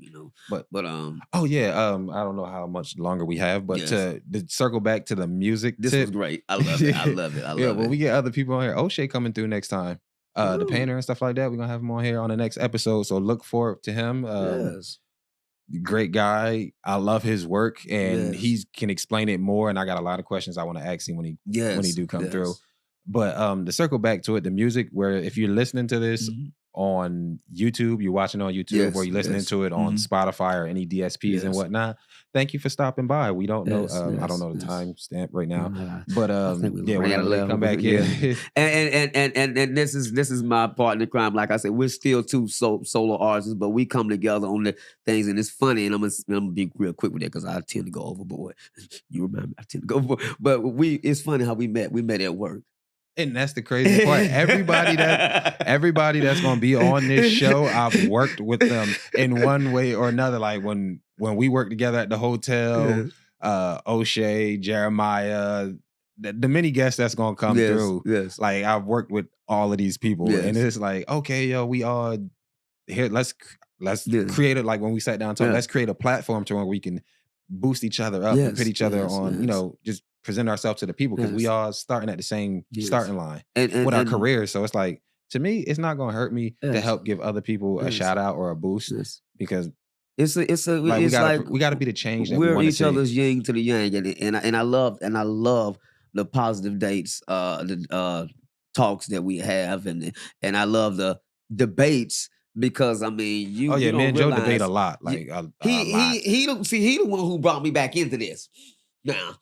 But oh yeah, I don't know how much longer we have, but to circle back to the music. This was great. I love it. I love it. When we get other people on here, O'Shea coming through next time. The painter and stuff like that. We're gonna have him on here on the next episode. So look forward to him. Yes. Great guy. I love his work, and he can explain it more. And I got a lot of questions I want to ask him when he do come through. But to circle back to it, the music. Where if you're listening to this on YouTube, you're watching on YouTube, or you're listening to it on Spotify or any DSPs and whatnot, thank you for stopping by. We don't know, I don't know the time stamp right now, but yeah, we're gonna come back here. And this is my partner in crime. Like I said, we're still two solo artists, but we come together on the things, and it's funny. And I'm gonna be real quick with that because I tend to go overboard. You remember, I tend to go overboard, but it's funny how we met. We met at work. And that's the crazy part. Everybody that's gonna be on this show, I've worked with them in one way or another. Like when we worked together at the hotel, O'Shea, Jeremiah, the many guests that's gonna come through. Yes. Like I've worked with all of these people, and it's like, okay, yo, we all here. Let's create it. Like when we sat down, talk, let's create a platform to where we can boost each other up and put each other on. You know, just present ourselves to the people, because we all starting at the same starting line with our careers. So it's like, to me, it's not going to hurt me to help give other people a shout out or a boost, because it's like, we got to be the change that we're we each other's yin to the yang, and I love the positive dates, the talks that we have, and I love the debates. Because I mean, you me and Joe debate a lot. Like he the one who brought me back into this. Now,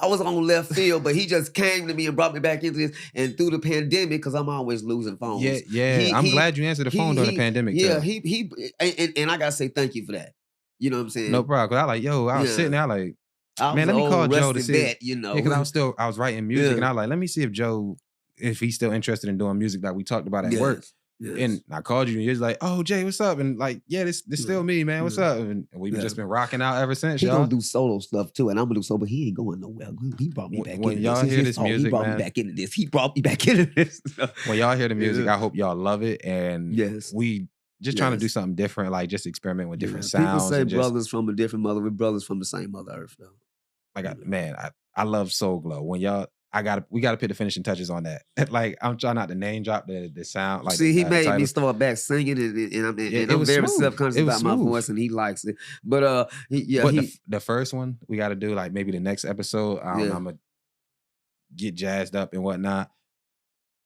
I was on left field, but he just came to me and brought me back into this. And through the pandemic, because I'm always losing phones. I'm glad you answered the phone during the pandemic. Yeah, and I gotta say thank you for that. You know what I'm saying? No problem. Cause I was sitting there like, man, let me call Joe to see. Because I was writing music, and I was like, let me see if he's still interested in doing music that we talked about at work. Yes. And I called you, and you're like, "Oh, Jay, what's up?" And like, "Yeah, this still me, man. What's up?" And we've just been rocking out ever since. He gonna do solo stuff too, and I'm gonna do solo, but he ain't going nowhere. He brought me back. When y'all hear this music, he brought me back into this. He brought me back into this. When y'all hear the music, I hope y'all love it. And we just trying to do something different, like just experiment with different sounds. People say brothers from a different mother, we're brothers from the same Mother Earth, though. Like, I love Soul Glow. When y'all. We gotta put the finishing touches on that. Like, I'm trying not to name drop the sound. Like, see, he made me start back singing, and I'm very self-conscious about my voice, and he likes it. But the first one we got to do, like maybe the next episode. I'm gonna get jazzed up and whatnot.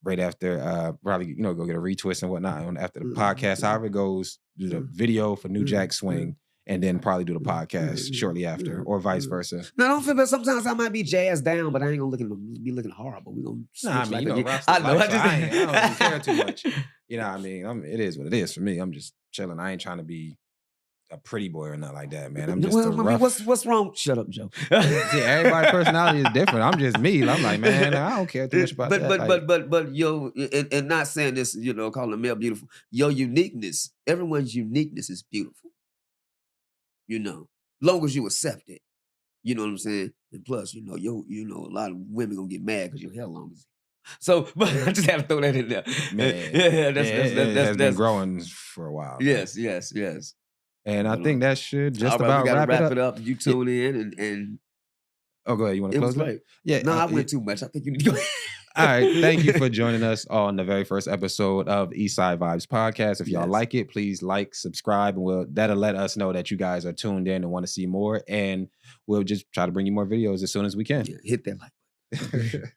Right after, probably go get a retwist and whatnot after the podcast. However it goes, do the video for New Jack Swing. And then probably do the podcast shortly after, or vice versa. No, I don't feel bad. Sometimes I might be jazzed down, but I ain't gonna be looking horrible. We gonna I don't even care too much. You know what I mean? It is what it is for me. I'm just chilling. I ain't trying to be a pretty boy or nothing like that, man. I'm just what's wrong? Shut up, Joe. See, everybody's personality is different. I'm just me. I'm like, man, I don't care too much about that. But yo, and not saying this, calling a male beautiful. Your uniqueness, everyone's uniqueness is beautiful. Long as you accept it. You know what I'm saying? And plus, a lot of women gonna get mad because your hair long as so, but I just have to throw that in there. Man, that's been growing for a while. Yes. And I think that should just about wrap it up. You tune in and oh, go ahead. You want to close it? Yeah. No, I went too much. I think you need to go. All right. Thank you for joining us on the very first episode of EastSide VibeZ podcast. If y'all like it, please like, subscribe, and that'll let us know that you guys are tuned in and want to see more. And we'll just try to bring you more videos as soon as we can. Yeah, hit that like button.